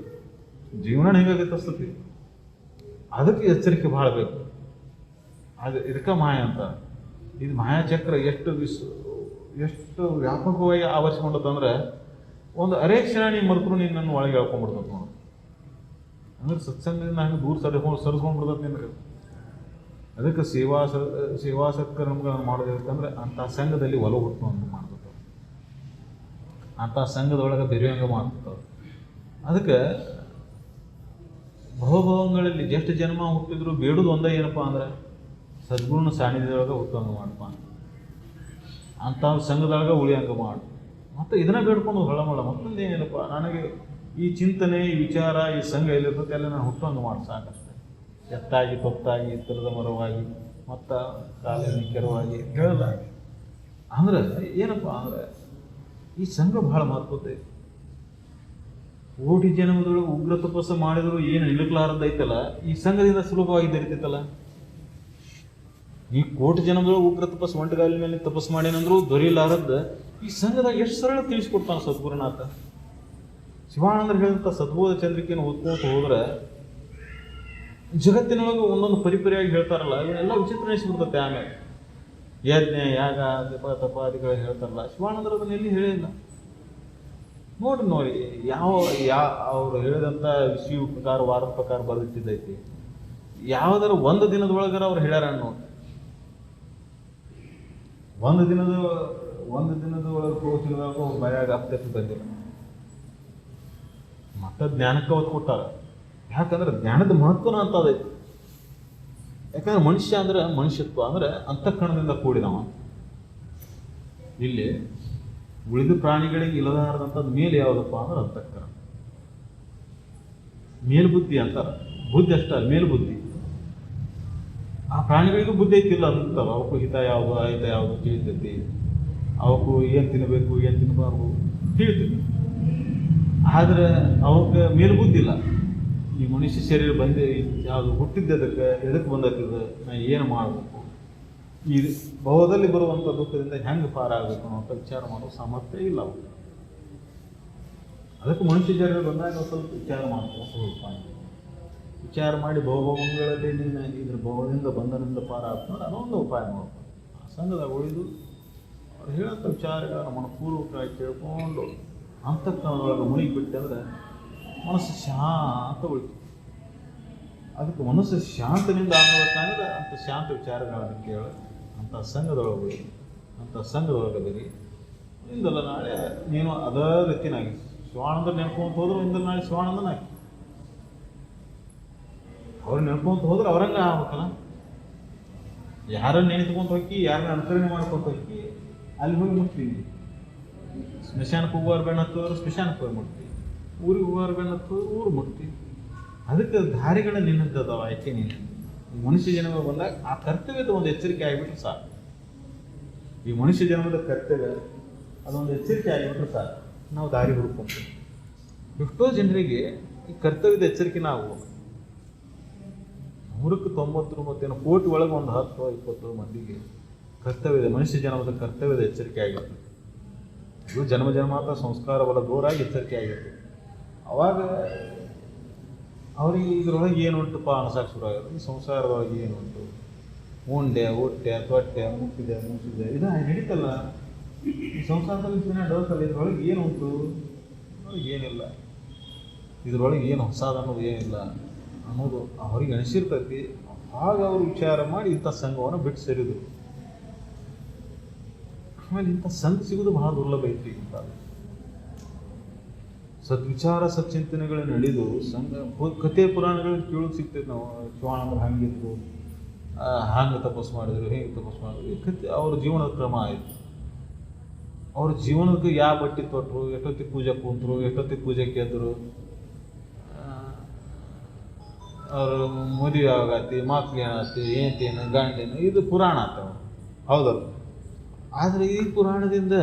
ಜೀವನ ಹಿಂಗೆ ಕಲ್ತಿಸ್ತತಿ. ಅದಕ್ಕೆ ಎಚ್ಚರಿಕೆ ಭಾಳ ಬೇಕು. ಅದು ಇದಕ್ಕೆ ಮಾಯ ಅಂತ. ಇದು ಮಾಯಾಚಕ್ರ ಎಷ್ಟು ವ್ಯಾಪಕವಾಗಿ ಆವರಿಸ್ಕೊಂಡತ್ತಂದ್ರೆ ಒಂದು ಅರೆ ಕ್ಷಣ ನೀನು ಮರೆತರು ನಿನ್ನನ್ನು ಒಳಗೆ ಹೇಳ್ಕೊಂಡ್ಬಿಡ್ತದೆ ನೋಡಿ. ಅಂದ್ರೆ ಸತ್ಸಂಗದಿಂದ ಹಂಗೆ ದೂರ ಸರಿಸ್ಕೊಂಡ್ಬಿಡ್ತದೆ ನಿಮಗೆ. ಅದಕ್ಕೆ ಸೇವಾ ಸತ್ಕರ್ಮಗಳನ್ನು ಮಾಡೋದಕ್ಕಂದ್ರೆ ಅಂಥ ಸಂಘದಲ್ಲಿ ಒಲವು ಹುಟ್ಟು ಅಂತ ಮಾಡ್ತಾರೆ, ಅಂಥ ಸಂಘದೊಳಗೆ ಬೆರೆಯುವಂಗೆ ಮಾಡ್ತಾರೆ. ಅದಕ್ಕೆ ಬಹುಭಾವಗಳಲ್ಲಿ ಎಷ್ಟು ಜನ್ಮ ಹುಟ್ಟಿದ್ರು ಬೇಡೋದು ಒಂದೇ ಏನಪ್ಪ ಅಂದ್ರೆ ಸದ್ಗುಣ ಸಾನ್ನಿಧ್ಯದೊಳಗೆ ಹುಟ್ಟಂಗೆ ಮಾಡಪ್ಪ, ಅಂಥ ಸಂಘದೊಳಗೆ ಉಳಿಯಂಗೆ ಮಾಡು. ಮತ್ತು ಇದನ್ನ ಬೇಡ್ಕೊಂಡು ಹೊಳಮಳ ಮತ್ತೊಂದು ಏನಿಲ್ಲಪ್ಪ, ನನಗೆ ಈ ಚಿಂತನೆ, ಈ ವಿಚಾರ, ಈ ಸಂಘ ಎಲ್ಲಿರ್ತದೆ ಎಲ್ಲ ನಾನು ಹುಟ್ಟಂಗೆ ಮಾಡಿ ಸಾಕಷ್ಟೆ. ಎತ್ತಾಗಿ ತೊತ್ತಾಗಿ ಎತ್ತರದ ಮರವಾಗಿ ಮತ್ತು ಕಾಲಿನ ಕೆರವಾಗಿ ಹೇಳಲ್ಲ. ಅಂದ್ರೆ ಏನಪ್ಪ ಅಂದ್ರೆ ಈ ಸಂಘ ಭಾಳ ಮಹತ್ವತೆ. ಕೋಟಿ ಜನ್ಮದೊಳಗೆ ಉಗ್ರ ತಪಸ್ಸು ಮಾಡಿದ್ರು ಏನು ನಿಲ್ಲಕ್ಲಾರದೈತಲ್ಲ, ಈ ಸಂಘದಿಂದ ಸುಲಭವಾಗಿ ದೊರೀತೈತಲ್ಲ. ಈ ಕೋಟಿ ಜನ್ಮದೊಳಗೆ ಉಗ್ರ ತಪಸ್ಸು ಒಂಟಗಾಲಿನ ಮೇಲೆ ತಪಸ್ಸು ಮಾಡೇನಂದ್ರು ದೊರೆಯಲಾರದ್ದು ಈ ಸಂಘದಾಗ ಎಷ್ಟು ಸರಳ ತಿಳಿಸ್ಕೊಡ್ತಾನೆ ಸದ್ಗುರುನಾಥ. ಶಿವಾನಂದರು ಹೇಳಿದಂಥ ಸದ್ಬೋಧ ಚಂದ್ರಿಕೆಯನ್ನು ಓದ್ಕೋತ ಹೋದ್ರೆ ಜಗತ್ತಿನೊಳಗೆ ಒಂದೊಂದು ಪರಿಪರಿಯಾಗಿ ಹೇಳ್ತಾರಲ್ಲ, ಇವನ್ನೆಲ್ಲ ವಿಚಿತ್ರ ಅನಿಸ್ಬಿಡ್ತತೆ. ಆಮೇಲೆ ಯಜ್ಞ ಯಾಗ ಜಪ ತಪಾದಿಗಳು ಹೇಳ್ತಾರಲ್ಲ, ಶಿವಾನಂದರು ಅದನ್ನ ಎಲ್ಲಿ ಹೇಳಿಲ್ಲ. ನೋಡಿ ಅವರು ಹೇಳಿದಂಥ ವಿಷಯ ಪ್ರಕಾರ, ವಾರದ ಪ್ರಕಾರ ಬರೆದಿಟ್ಟಿದ್ದೈತಿ. ಯಾವುದಾರ ಒಂದು ದಿನದೊಳಗಾರ ಅವ್ರು ಹೇಳ್ಯಾರ ನೋಡಿ. ಒಂದು ದಿನದ ಒಳಗೆ ಕೋಚಿದಾಗ ಅವ್ರು ಬರೆಯಾಗ ಅಪ್ಡೇಟ್ ಬಂದಿಲ್ಲ. ಮತ್ತು ಜ್ಞಾನಕ್ಕೆ ಒತ್ತು ಕೊಟ್ಟಾರ. ಯಾಕಂದ್ರೆ ಜ್ಞಾನದ ಮಹತ್ವನ ಅಂತದೈತಿ. ಯಾಕಂದ್ರೆ ಮನುಷ್ಯ ಅಂದ್ರೆ ಮನುಷ್ಯತ್ವ ಅಂದ್ರೆ ಅಂತಃಕರಣದಿಂದ ಕೂಡಿದವ. ಇಲ್ಲಿ ಉಳಿದ ಪ್ರಾಣಿಗಳಿಗೆ ಇಲ್ಲದಾರದಂಥದ್ದು ಮೇಲೆ ಯಾವುದಪ್ಪ ಅಂದ್ರೆ ಅಂತಃಕರಣ, ಮೇಲ್ಬುದ್ಧಿ ಅಂತಾರೆ. ಬುದ್ಧಿ ಅಷ್ಟ ಮೇಲ್ಬುದ್ಧಿ. ಆ ಪ್ರಾಣಿಗಳಿಗೂ ಬುದ್ಧಿ ಐತಿಲ್ಲ ಅಂತಾರೆ. ಅವಕ್ಕೂ ಹಿತ ಯಾವುದು ಅಹಿತ ಯಾವುದು ತಿಳಿತೈತಿ. ಅವಕ್ಕೂ ಏನು ತಿನ್ನಬೇಕು ಏನು ತಿನ್ನಬಾರ್ದು ತಿಳಿತೈತಿ. ಆದರೆ ಅವಕ್ಕೆ ಮೇಲ್ಬುದ್ಧಿ ಇಲ್ಲ. ಈ ಮನುಷ್ಯ ಶರೀರ ಬಂದು ಯಾವುದು ಹುಟ್ಟಿದ್ದೆ ಎದಕ್ಕೆ ಬಂದತ್ತಿದೆ, ನಾ ಏನು ಮಾಡಬೇಕು, ಈ ಭವದಲ್ಲಿ ಬರುವಂಥ ದುಃಖದಿಂದ ಹೆಂಗೆ ಪಾರಾಗಬೇಕು ಅನ್ನೋಂಥ ವಿಚಾರ ಮಾಡೋ ಸಾಮರ್ಥ್ಯ ಇಲ್ಲ ಅವ್ರು. ಅದಕ್ಕೆ ಮನುಷ್ಯ ಶರೀರ ಬಂದಾಗ ಸ್ವಲ್ಪ ವಿಚಾರ ಮಾಡ್ತಾರೆ. ಸ್ವಲ್ಪ ವಿಚಾರ ಮಾಡಿ ಭವಭವಗಳಲ್ಲಿ ನೀನು ಇದ್ರ ಭವದಿಂದ ಬಂಧನದಿಂದ ಪಾರಾಗ್ತಂದ್ರೆ ಅದೊಂದು ಉಪಾಯ ಮಾಡ್ತಾರೆ. ಆ ಸಂಘದಾಗ ಉಳಿದು ಅವ್ರು ಹೇಳೋಂಥ ವಿಚಾರಗಳನ್ನು ಮನಪೂರ್ವಕವಾಗಿ ಕೇಳ್ಕೊಂಡು ಅಂತಃಕರಣದೊಳಗೆ ಮುಳುಗಿಬಿಟ್ಟೆ ಅಂದರೆ ಮನಸ್ಸು ಶಾಂತ ಉಳಿತು. ಅದಕ್ಕೆ ಮನಸ್ಸು ಶಾಂತನಿಂದ ಆಗಬೇಕಂದ್ರೆ ಅಂಥ ಶಾಂತ ವಿಚಾರಗಳನ್ನು ಕೇಳಿ ಅಂಥ ಸಂಘದೊಳಗೆ ಉಳಿ, ಅಂಥ ಸಂಘದೊಳಗೆ ಬರೀ ಇಂದಲ್ಲ ನಾಳೆ ನೀನು ಅದೇ ರೀತಿನಾಗಿ ಶಿವಾನಂದ ನೆನ್ಕೊಂತ ಹೋದ್ರೆ ಇಂದಲ್ಲ ನಾಳೆ ಶಿವಾನಂದನಾಗಿ ಅವ್ರು ನೆನ್ಕೊಂತ ಹೋದ್ರೆ ಅವ್ರಂಗೆ ಆಗ್ಬೇಕಲ್ಲ. ಯಾರನ್ನು ನೆನೆಸ್ಕೊಂತ ಹೋಗಿ ಯಾರನ್ನ ಅನುಕರಣೆ ಮಾಡ್ಕೊಂತ ಹೋಗಿ ಅಲ್ಲಿ ಹೋಗಿ ಮುಟ್ತೀವಿ. ಸ್ಮಶಾನಕ್ಕೆ ಹೋಗುವಾರ ಬೆಣ್ಣ ಹತ್ತಿದ್ರೆ ಸ್ಮಶಾನಕ್ಕೆ ಹೋಗಿ ಮುಟ್ತೀವಿ, ಊರಿಗೆ ಹೋಗುವಾರ ಬೆಣ್ಣ ಹತ್ತಿದ್ರೆ ಊರು ಮುಟ್ತೀವಿ. ಅದಕ್ಕೆ ದಾರಿಗಳ ನಿನ್ನದ್ದವ ಆಯ್ಕೆ ನೀನು ಮನುಷ್ಯ ಜನ್ಮ ಬಂದಾಗ ಆ ಕರ್ತವ್ಯದ ಒಂದು ಎಚ್ಚರಿಕೆ ಆಗಿಬಿಟ್ರೆ ಸಾಕು. ಈ ಮನುಷ್ಯ ಜನ್ಮದ ಕರ್ತವ್ಯ ಅದೊಂದು ಎಚ್ಚರಿಕೆ ಆಗಿಬಿಟ್ರೆ ಸಾಕು, ನಾವು ದಾರಿ ಹುಡ್ಕೊಂತೀವಿ. ಎಷ್ಟೋ ಜನರಿಗೆ ಈ ಕರ್ತವ್ಯದ ಎಚ್ಚರಿಕೆ ನಾವು 199 ಕೋಟಿ ಒಳಗೆ ಒಂದು 10-20 ಮಂದಿಗೆ ಕರ್ತವ್ಯದ ಮನುಷ್ಯ ಜನ್ಮದ ಕರ್ತವ್ಯದ ಎಚ್ಚರಿಕೆ ಆಗಿರ್ತದೆ. ಇದು ಜನ್ಮ ಜನ್ಮಾಂತರ ಸಂಸ್ಕಾರ ಬಲ ದೂರಾಗಿ ಎಚ್ಚರಿಕೆ ಆಗಿರ್ತದೆ. ಅವಾಗ ಅವ್ರಿಗೆ ಇದ್ರೊಳಗೆ ಏನುಂಟುಪ್ಪ ಅನ್ಸಕ್ಕೆ ಶುರು ಆಗುತ್ತೆ. ಈ ಸಂಸಾರದೊಳಗೆ ಏನುಂಟು, ಉಂಡೆ ಹೊಟ್ಟೆ ತೊಟ್ಟೆ ಮುಟ್ಟಿದೆ ಮುಗಿಸಿದೆ ಇದು ನಡೀತಲ್ಲ. ಈ ಸಂಸಾರದಲ್ಲಿ ಜೀವನ ಡೋಸಲ್ಲ, ಇದ್ರೊಳಗೆ ಏನುಂಟು ಏನಿಲ್ಲ, ಇದ್ರೊಳಗೆ ಏನು ಹೊಸಾದ ಅನ್ನೋದು ಏನಿಲ್ಲ ಅನ್ನೋದು ಅವ್ರಿಗೆ ಅನಿಸಿರ್ತೈತಿ. ಆಗ ಅವ್ರು ವಿಚಾರ ಮಾಡಿ ಇಂಥ ಸಂಘವನ್ನು ಬಿಟ್ಟು ಸೇರಿದ್ರು. ಆಮೇಲೆ ಇಂಥ ಸಂಘ ಸಿಗೋದು ಬಹಳ ದುರ್ಲಭ ಐತಿ. ಇಂಥ ಸದ್ವಿಚಾರ ಸಚ್ಚಿಂತನೆಗಳು ನಡೆದು ಸಂಘ ಕಥೆ ಪುರಾಣಗಳನ್ನ ಕೇಳೋದು ಸಿಗ್ತೈತೆ. ನಾವು ಶಿವಾನಂದ್ರ ಹಂಗಿದ್ರು, ಹಂಗೆ ತಪಸ್ಸು ಮಾಡಿದ್ರು, ಹೇಗೆ ತಪಸ್ಸು ಮಾಡಿದ್ರು, ಈ ಕಥೆ ಅವ್ರ ಜೀವನದ ಕ್ರಮ ಆಯಿತು. ಅವ್ರ ಜೀವನಕ್ಕೆ ಯಾವ ಬಟ್ಟೆ ತೊಟ್ಟರು, ಎಷ್ಟೊತ್ತಿಗೆ ಪೂಜೆ ಕುಂತರು, ಎಷ್ಟೊತ್ತಿಗೆ ಪೂಜೆ ಗೆದ್ದರು, ಅವರು ಮದುವೆ ಆಗತ್ತಿ, ಮಕ್ಳು ಏನಾಗ್ತಿ, ಏಂತೇನು ಗಂಡೇನು, ಇದು ಪುರಾಣ ಆಗ್ತವೆ. ಹೌದಲ್ಲ? ಆದರೆ ಈ ಪುರಾಣದಿಂದ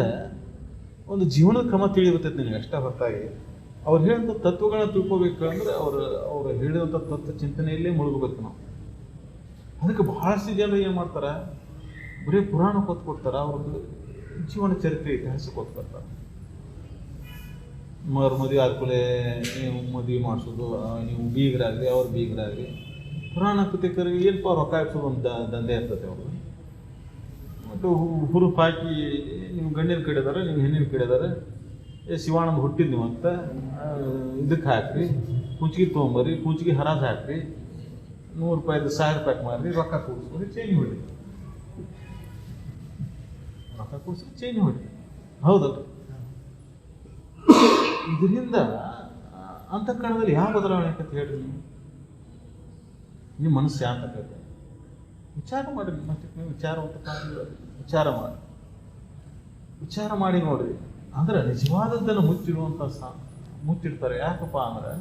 ಒಂದು ಜೀವನದ ಕ್ರಮ ತಿಳಿಬರ್ತೈತೆ ನಿನಗೆ ಅಷ್ಟೇ ಹೊರತಾಗಿ ಅವ್ರು ಹೇಳಿದಂಥ ತತ್ವಗಳನ್ನ ತಿಳ್ಕೊಬೇಕು ಅಂದರೆ ಅವರು ಹೇಳಿದಂಥ ತತ್ವ ಚಿಂತನೆಯಲ್ಲೇ ಮುಳುಗಬೇಕು ನಾವು. ಅದಕ್ಕೆ ಬಹಳಷ್ಟು ಜನರು ಏನು ಮಾಡ್ತಾರೆ, ಬರೀ ಪುರಾಣ ಕೊಟ್ಕೊಡ್ತಾರೆ, ಅವ್ರದ್ದು ಜೀವನ ಚರಿತ್ರೆ ಇತಿಹಾಸ ಕೊಟ್ಕೊಡ್ತಾರೆ. ಮದುವೆ ಆದ್ಕೂಲೆ ನೀವು ಮದುವೆ ಮಾಡಿಸೋದು, ನೀವು ಬೀಗರಾಗಲಿ ಅವ್ರು ಬೀಗರಾಗಲಿ, ಪುರಾಣ ಕೃತಿಕರಿಗೆ ಏನಪ್ಪ ರೊಕ್ಕ ಹಾಕ್ಸೋದು ಒಂದು ದಂಧೆ ಇರ್ತದೆ ಅವರು. ಮತ್ತು ಹುರುಪು ಹಾಕಿ ನೀವು ಗಂಡಿನ ಕಡೆ ಇದಾರೆ, ನೀವು ಹೆಣ್ಣಿನ ಕಡೆ ಇದಾರೆ, ಶಿವಾನಂದ ಹುಟ್ಟಿದ್ ನೀವು ಅಂತ ಇದಕ್ಕೆ ಹಾಕ್ರಿ, ಕುಂಚಿಗೆ ತೊಗೊಂಬರ್ರಿ, ಕುಂಚಿಗೆ ಹರಾಜು ಹಾಕ್ರಿ, 100 ರೂಪಾಯಿದು 1000 ರೂಪಾಯಿ ಮಾರಿ, ರೊಕ್ಕ ಕೂಡಿಸ್ಕೊಡಿ, ಚೈನಿ ಹೊಡಿ, ರೊಕ್ಕ ಕೂಡಿಸ್ರಿ ಚೈನಿ ಹೊಡಿ. ಹೌದಲ್ಲ? ಇದರಿಂದ ಅಂತಃಕರಣದಲ್ಲಿ ಯಾವ ಬದಲಾವಣೆ ಅಂತ ಹೇಳ್ರಿ. ನಿಮ್ಮ ಮನಸ್ಸು ಶಾಂತ ಆಗ್ತದೆ. ವಿಚಾರ ಮಾಡಿ, ಮತ್ತೆ ನೀವು ವಿಚಾರ ಮಾಡಿ ನೋಡ್ರಿ. ಅಂದ್ರೆ ನಿಜವಾದದ್ದನ್ನು ಮುಚ್ಚಿಡ್ತಾರೆ. ಯಾಕಪ್ಪ ಅಂದ್ರೆ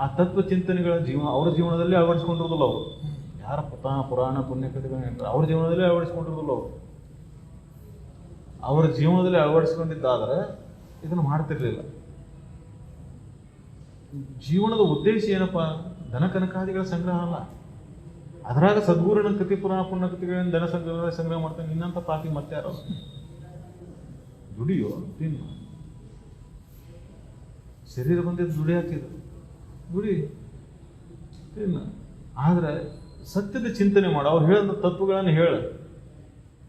ಆ ತತ್ವ ಚಿಂತನೆಗಳ ಅವ್ರ ಜೀವನದಲ್ಲಿ ಅಳವಡಿಸ್ಕೊಂಡಿರೋದಿಲ್ಲ. ಅವರು ಯಾರ ಪುರಾಣ ಪುಣ್ಯ ಕಥೆಗಳನ್ನ ಹೇಳ್ತಾರೆ, ಅವ್ರ ಜೀವನದಲ್ಲಿ ಅಳವಡಿಸ್ಕೊಂಡಿರೋದಿಲ್ಲ. ಅವರ ಜೀವನದಲ್ಲಿ ಅಳವಡಿಸ್ಕೊಂಡಿದ್ದಾದ್ರೆ ಇದನ್ನು ಮಾಡ್ತಿರ್ಲಿಲ್ಲ. ಜೀವನದ ಉದ್ದೇಶ ಏನಪ್ಪ? ಧನಕನಕಾದಿಗಳ ಸಂಗ್ರಹ ಅಲ್ಲ. ಅದರಾಗ ಸದ್ಗುರುನ ಕಥೆ ಪುರಾಣ ಪುಣ್ಯ ಕಥೆಗಳಿಂದ ಧನ ಸಂಗ್ರಹ ಮಾಡ್ತಾನೆ. ಇನ್ನಂತ ಪಾಪಿ ಮತ್ತೆ ಯಾರು? ದುಡಿಯೋ ತಿನ್ನು, ಶರೀರ ಬಂದಿದ್ದು ದುಡಿ ಹಾಕಿದ್ರು, ದುಡಿ ತಿನ್ನು. ಆದರೆ ಸತ್ಯದ ಚಿಂತನೆ ಮಾಡು. ಅವ್ರು ಹೇಳಿದ ತತ್ವಗಳನ್ನು ಹೇಳು,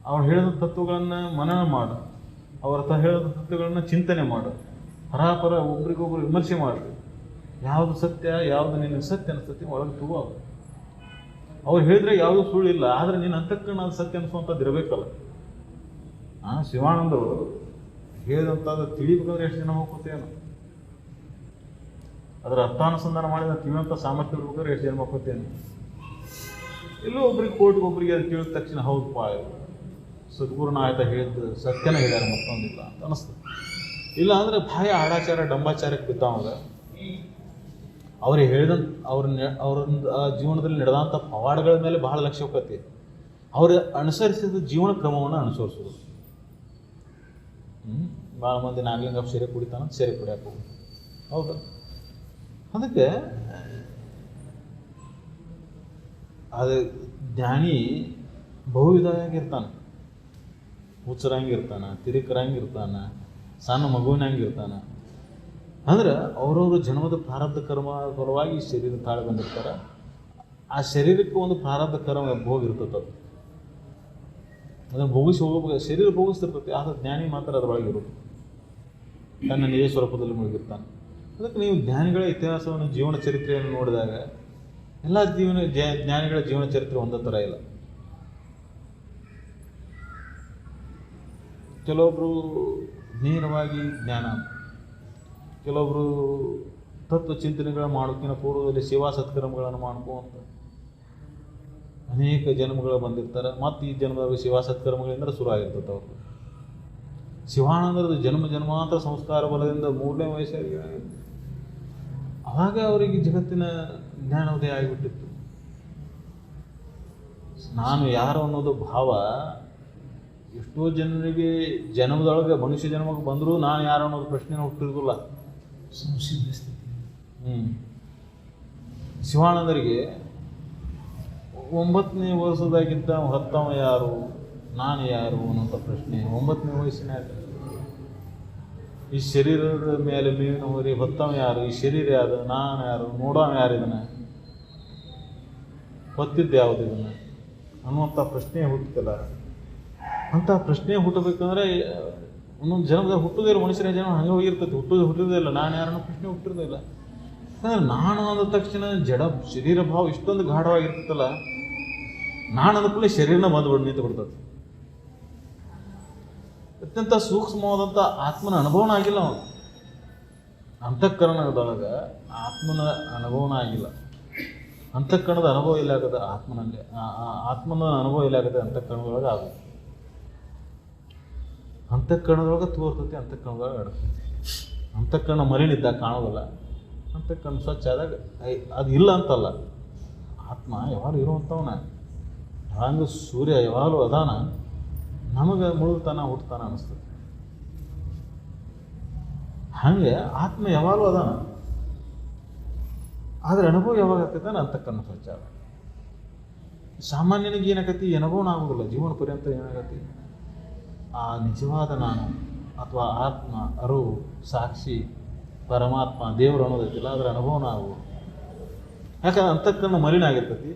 ಅವ್ರು ಹೇಳಿದ ತತ್ವಗಳನ್ನು ಮನನ ಮಾಡು, ಅವ್ರ ಹೇಳಿದ ತತ್ವಗಳನ್ನು ಚಿಂತನೆ ಮಾಡು. ಪರಾಪರ ಒಬ್ರಿಗೊಬ್ರು ವಿಮರ್ಶೆ ಮಾಡಿ ಯಾವುದು ಸತ್ಯ, ಯಾವುದು ನಿನ್ನ ಸತ್ಯ ಅನಿಸ್ತತಿ ಒಳಗೆ ತಗೋ. ಅವ್ರು ಹೇಳಿದ್ರೆ ಯಾವುದು ಸುಳ್ಳಿಲ್ಲ, ಆದರೆ ನಿನ್ನ ಅಂತಃಕರಣ ಅದು ಸತ್ಯ ಅನಿಸುವಂಥದ್ದು ಇರಬೇಕಲ್ಲ. ಶಿವಾನಂದರು ಹೇಳಿದಂಥದ್ದು ತಿಳಿಬೇಕಂದ್ರೆ ಎಷ್ಟು ಜನ ಹೋಗ್ಕೋತೇನು? ಅದರ ಅರ್ಥಾನುಸಂಧಾನ ಮಾಡಿದ ತಿಳಿಯುವಂಥ ಸಾಮರ್ಥ್ಯ ಇರ್ಬೇಕಾದ್ರೆ ಎಷ್ಟು ಜನ ಹೋಗ್ಕೋತೇನು? ಎಲ್ಲೋ ಒಬ್ರಿಗೆ ಕೋಟಿಗೊಬ್ಬರಿಗೆ ಅದು ಕೇಳಿದ ತಕ್ಷಣ ಹೌದಪ್ಪ ಸದ್ಗುರುನ ಆಯ್ತಾ ಹೇಳಿದ್ದು ಸತ್ಯನ ಹೇಳ್ಯಾರ ಮತ್ತೊಂದಿಲ್ಲ ಅಂತ ಅನಿಸ್ತದೆ. ಇಲ್ಲ ಅಂದರೆ ಬಾಯ ಆಡಾಚಾರ ಡಂಬಾಚಾರಕ್ಕೆ ಬಿದ್ದಾವಾಗ ಅವ್ರು ಹೇಳಿದಂಥ ಅವ್ರ ಜೀವನದಲ್ಲಿ ನಡೆದಂಥ ಪವಾಡಗಳ ಮೇಲೆ ಬಹಳ ಲಕ್ಷ್ಯ ಹೋಗ್ತೈತಿ. ಅವ್ರು ಅನುಸರಿಸಿದ ಜೀವನ ಕ್ರಮವನ್ನು ಅನುಸರಿಸೋದು. ಭಾಳ ಮಂದಿ ನಾಗಲಿಂಗಪ್ಪ ಸೀರೆ ಕುಡಿತಾನ, ಸೀರೆ ಕುಡಿಯಕ್ಕೆ ಹೋಗೋದು. ಹೌದು. ಅದಕ್ಕೆ ಅದು ಜ್ಞಾನಿ ಬಹುವಿಧಾಗಿರ್ತಾನೆ. ಹುಚ್ಚರಂಗಿರ್ತಾನೆ, ತಿರಿಕರಂಗಿರ್ತಾನೆ, ಸಣ್ಣ ಮಗುವಿನಂಗಿರ್ತಾನೆ. ಅಂದ್ರೆ ಅವ್ರವ್ರ ಜನ್ಮದ ಪ್ರಾರಬ್ಧ ಕರ್ಮ ಫಲವಾಗಿ ಶರೀರ ತಾಳಿ ಬಂದಿರ್ತಾರೆ. ಆ ಶರೀರಕ್ಕೆ ಒಂದು ಪ್ರಾರಬ್ಧ ಕರ್ಮ ಭೋಗ ಇರ್ತದೆ. ಅದು ಅದನ್ನು ಭೋಗಿಸಿ ಹೋಗಬೇಕು, ಶರೀರ ಭೋಗಿಸ್ತಿರ್ತೈತಿ. ಆದ್ರೆ ಜ್ಞಾನಿ ಮಾತ್ರ ಅದರೊಳಗಿರೋದು, ತನ್ನ ನಿಜ ಸ್ವರೂಪದಲ್ಲಿ ಮುಳುಗಿರ್ತಾನೆ. ಅದಕ್ಕೆ ನೀವು ಜ್ಞಾನಿಗಳ ಇತಿಹಾಸವನ್ನು, ಜೀವನ ಚರಿತ್ರೆಯನ್ನು ನೋಡಿದಾಗ ಎಲ್ಲ ಜ್ಞಾನಿಗಳ ಜೀವನ ಚರಿತ್ರೆ ಒಂದೇ ಥರ ಇಲ್ಲ. ಕೆಲವೊಬ್ಬರು ನೇರವಾಗಿ ಜ್ಞಾನ, ಕೆಲವೊಬ್ಬರು ತತ್ವ ಚಿಂತನೆಗಳ ಮಾಡೋಕ್ಕಿಂತ ಪೂರ್ವದಲ್ಲಿ ಸೇವಾ ಸತ್ಕರ್ಮಗಳನ್ನು ಮಾಡ್ಕೊಂತ ಅನೇಕ ಜನ್ಮಗಳು ಬಂದಿರ್ತಾರೆ. ಮತ್ತು ಈ ಜನ್ಮದಾಗ ಸೇವಾ ಸತ್ಕರ್ಮಗಳಿಂದ ಶುರು ಆಗಿರ್ತದೆ ಅವ್ರಿಗೆ. ಶಿವಾನಂದರದ ಜನ್ಮ ಜನ್ಮಾಂತರ ಸಂಸ್ಕಾರ ಬಲದಿಂದ 3ನೇ ವಯಸ್ಸಿಗೆ ಆವಾಗ ಅವರಿಗೆ ಜಗತ್ತಿನ ಜ್ಞಾನೋದಯ ಆಗಿಬಿಟ್ಟಿತ್ತು. ನಾನು ಯಾರು ಅನ್ನೋದು ಭಾವ ಎಷ್ಟೋ ಜನರಿಗೆ ಜನ್ಮದೊಳಗೆ ಮನುಷ್ಯ ಜನ್ಮಕ್ಕೆ ಬಂದರೂ ನಾನು ಯಾರು ಅನ್ನೋದು ಪ್ರಶ್ನೆ ಹುಟ್ಟಿರೋದಿಲ್ಲ. ಶಿವಾನಂದರಿಗೆ 9ನೇ ವರ್ಷದಾಗಿದ್ದ ಹತ್ತವ ಯಾರು, ನಾನು ಯಾರು ಅನ್ನೋಂಥ ಪ್ರಶ್ನೆ 9ನೇ ವಯಸ್ಸಿನಾಗ. ಈ ಶರೀರದ ಮೇಲೆ ಮೇವಿನ ಹೋರಿ ಹೊತ್ತವ ಯಾರು, ಈ ಶರೀರ ಯಾರು, ನಾನು ಯಾರು, ನೋಡೋವ ಯಾರು, ಇದನ್ನು ಹೊತ್ತಿದ್ದು ಯಾವುದು ಇದನ್ನು ಅನ್ನುವಂಥ ಪ್ರಶ್ನೆ ಹುಟ್ಟುತ್ತಿಲ್ಲ. ಅಂಥ ಪ್ರಶ್ನೆ ಹುಟ್ಟಬೇಕಂದ್ರೆ ಒಂದೊಂದು ಜನ್ಮದಾಗ ಹುಟ್ಟೋದೇ ಇಲ್ಲ. ಮನುಷ್ಯನ ಜನ್ಮ ಹಂಗೆ ಹೋಗಿರ್ತೈತಿ, ಹುಟ್ಟೋದೇ ಇಲ್ಲ. ನಾನು ಯಾರನ್ನೋ ಪ್ರಶ್ನೆ ಹುಟ್ಟಿರೋದೇ ಇಲ್ಲ. ಯಾಕಂದ್ರೆ ನಾನು ಅಂದ ತಕ್ಷಣ ಜಡ ಶರೀರ ಭಾವ ಇಷ್ಟೊಂದು ಗಾಢವಾಗಿರ್ತೈತಲ್ಲ, ನಾನು ಅಂದ ಕೂಡಲೇ ಶರೀರನ ಬಂದುಬಿಟ್ಟು ನಿಂತು ಬಿಡ್ತದೆ. ಅತ್ಯಂತ ಸೂಕ್ಷ್ಮವಾದಂಥ ಆತ್ಮನ ಅನುಭವನ ಆಗಿಲ್ಲ. ಅವನು ಅಂತಃಕರಣದೊಳಗೆ ಆತ್ಮನ ಅನುಭವನ ಆಗಿಲ್ಲ. ಅಂತಃಕರಣದ ಅನುಭವ ಇಲ್ಲ ಆಗದೆ ಆತ್ಮನಲ್ಲಿ, ಆತ್ಮನ ಅನುಭವ ಇಲ್ಲ ಆಗದೆ ಅಂತಃಕರಣದೊಳಗೆ ಆಗುತ್ತೆ. ಅಂತಃಕರಣದೊಳಗೆ ತೋರ್ತೈತಿ, ಅಂತಃಕರಣದೊಳಗೆ ಆಡ್ತೈತಿ. ಅಂತಃಕರಣ ಮಲಿನಿದ್ದಾಗ ಕಾಣೋದಿಲ್ಲ, ಅಂತಃಕರಣ ಸ್ವಚ್ಛ ಆದಾಗ ಅದು ಇಲ್ಲ ಅಂತಲ್ಲ. ಆತ್ಮ ಯಾವಾಗಲೂ ಇರುವಂಥವನ, ಹಂಗೆ ಸೂರ್ಯ ಯಾವಾಗಲೂ ಅದಾನ. ನಮಗೆ ಮುಳುಗ್ತಾನ ಹುಟ್ಟತಾನ ಅನ್ನಿಸ್ತದೆ. ಹಾಗೆ ಆತ್ಮ ಯಾವಾಗಲೂ ಅದಾನ. ಆದರೆ ಅನುಭವ ಯಾವಾಗ ಆಗ್ತೈತೆ ಅಂತಃಕರಣ ಸ್ವಚ್ಛ ಆದ. ಸಾಮಾನ್ಯನಿಗೆ ಏನಾಗತಿ, ಅನುಭವನ ಆಗೋದಿಲ್ಲ ಜೀವನ ಪರ್ಯಂತ. ಏನಾಗತಿ, ಆ ನಿಜವಾದ ನಾನು ಅಥವಾ ಆತ್ಮ, ಅರಿವು, ಸಾಕ್ಷಿ, ಪರಮಾತ್ಮ, ದೇವರು ಅನ್ನೋದೈತಿಲ್ಲ, ಅದರ ಅನುಭವನ ಆಗುವುದು. ಯಾಕಂದ್ರೆ ಅಂತಃಕರಣ ಮಲಿನ ಆಗಿರ್ತೈತಿ,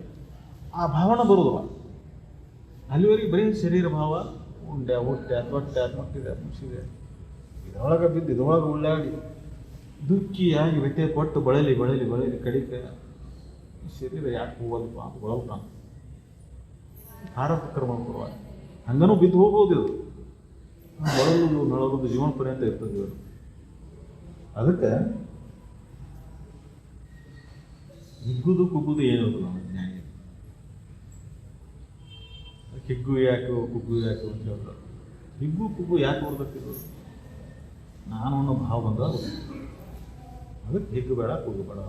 ಆ ಭಾವನ ಬರೋದಿಲ್ಲ. ಅಲ್ಲಿವರೆಗೆ ಬರೀ ಶರೀರ ಭಾವ, ಉಂಡೆ ಹುಟ್ಟೆ ತೊಟ್ಟೆ ಮುಟ್ಟಿದೆ ಮುಗಿಸಿದೆ, ಇದರೊಳಗೆ ಬಿದ್ದು ಇದರೊಳಗೆ ಉಳ್ಳಾಡಿ ದುಃಖಿಯಾಗಿ ಬೆಟ್ಟೆ ಕೊಟ್ಟು ಬಳಲಿ ಬಳಲಿ ಬಳಲಿ ಕಡಿಕೆ ಶರೀರ ಯಾಕೆ ಹೋಗೋದಪ್ಪ ಅಂತ ಒಳಗ್ತಾನ. ಆರೋಗ್ಯ ಕ್ರಮ ಪೂರ್ವ ಹಂಗನೂ ಬಿದ್ದು ಹೋಗ್ಬೋದು. ಇದು ಬಳಲು ನಳಗೋದು ಜೀವನ ಪರ್ಯಂತ ಇರ್ತದೆ ಇವರು. ಅದಕ್ಕೆ ಹಿಗ್ಗುದು ಕುಗ್ಗುದು ಏನಿರೋದಿಲ್ಲ ನಮ್ಮ ಜ್ಞಾನಿ. ಹಿಗ್ಗು ಯಾಕೆ ಕುಗ್ಗು ಯಾಕೆ ಅಂತ ಹೇಳ್ತಾರೆ. ಹಿಗ್ಗು ಕುಗ್ಗು ಯಾಕೆ ಹೊರದಕ್ಕಿರೋದು, ನಾನು ಅನ್ನೋ ಭಾವ ಬಂದಾಗ ಅದಕ್ಕೆ ಹಿಗ್ಗು ಬೇಡ ಕುಗ್ಗು ಬೇಡ.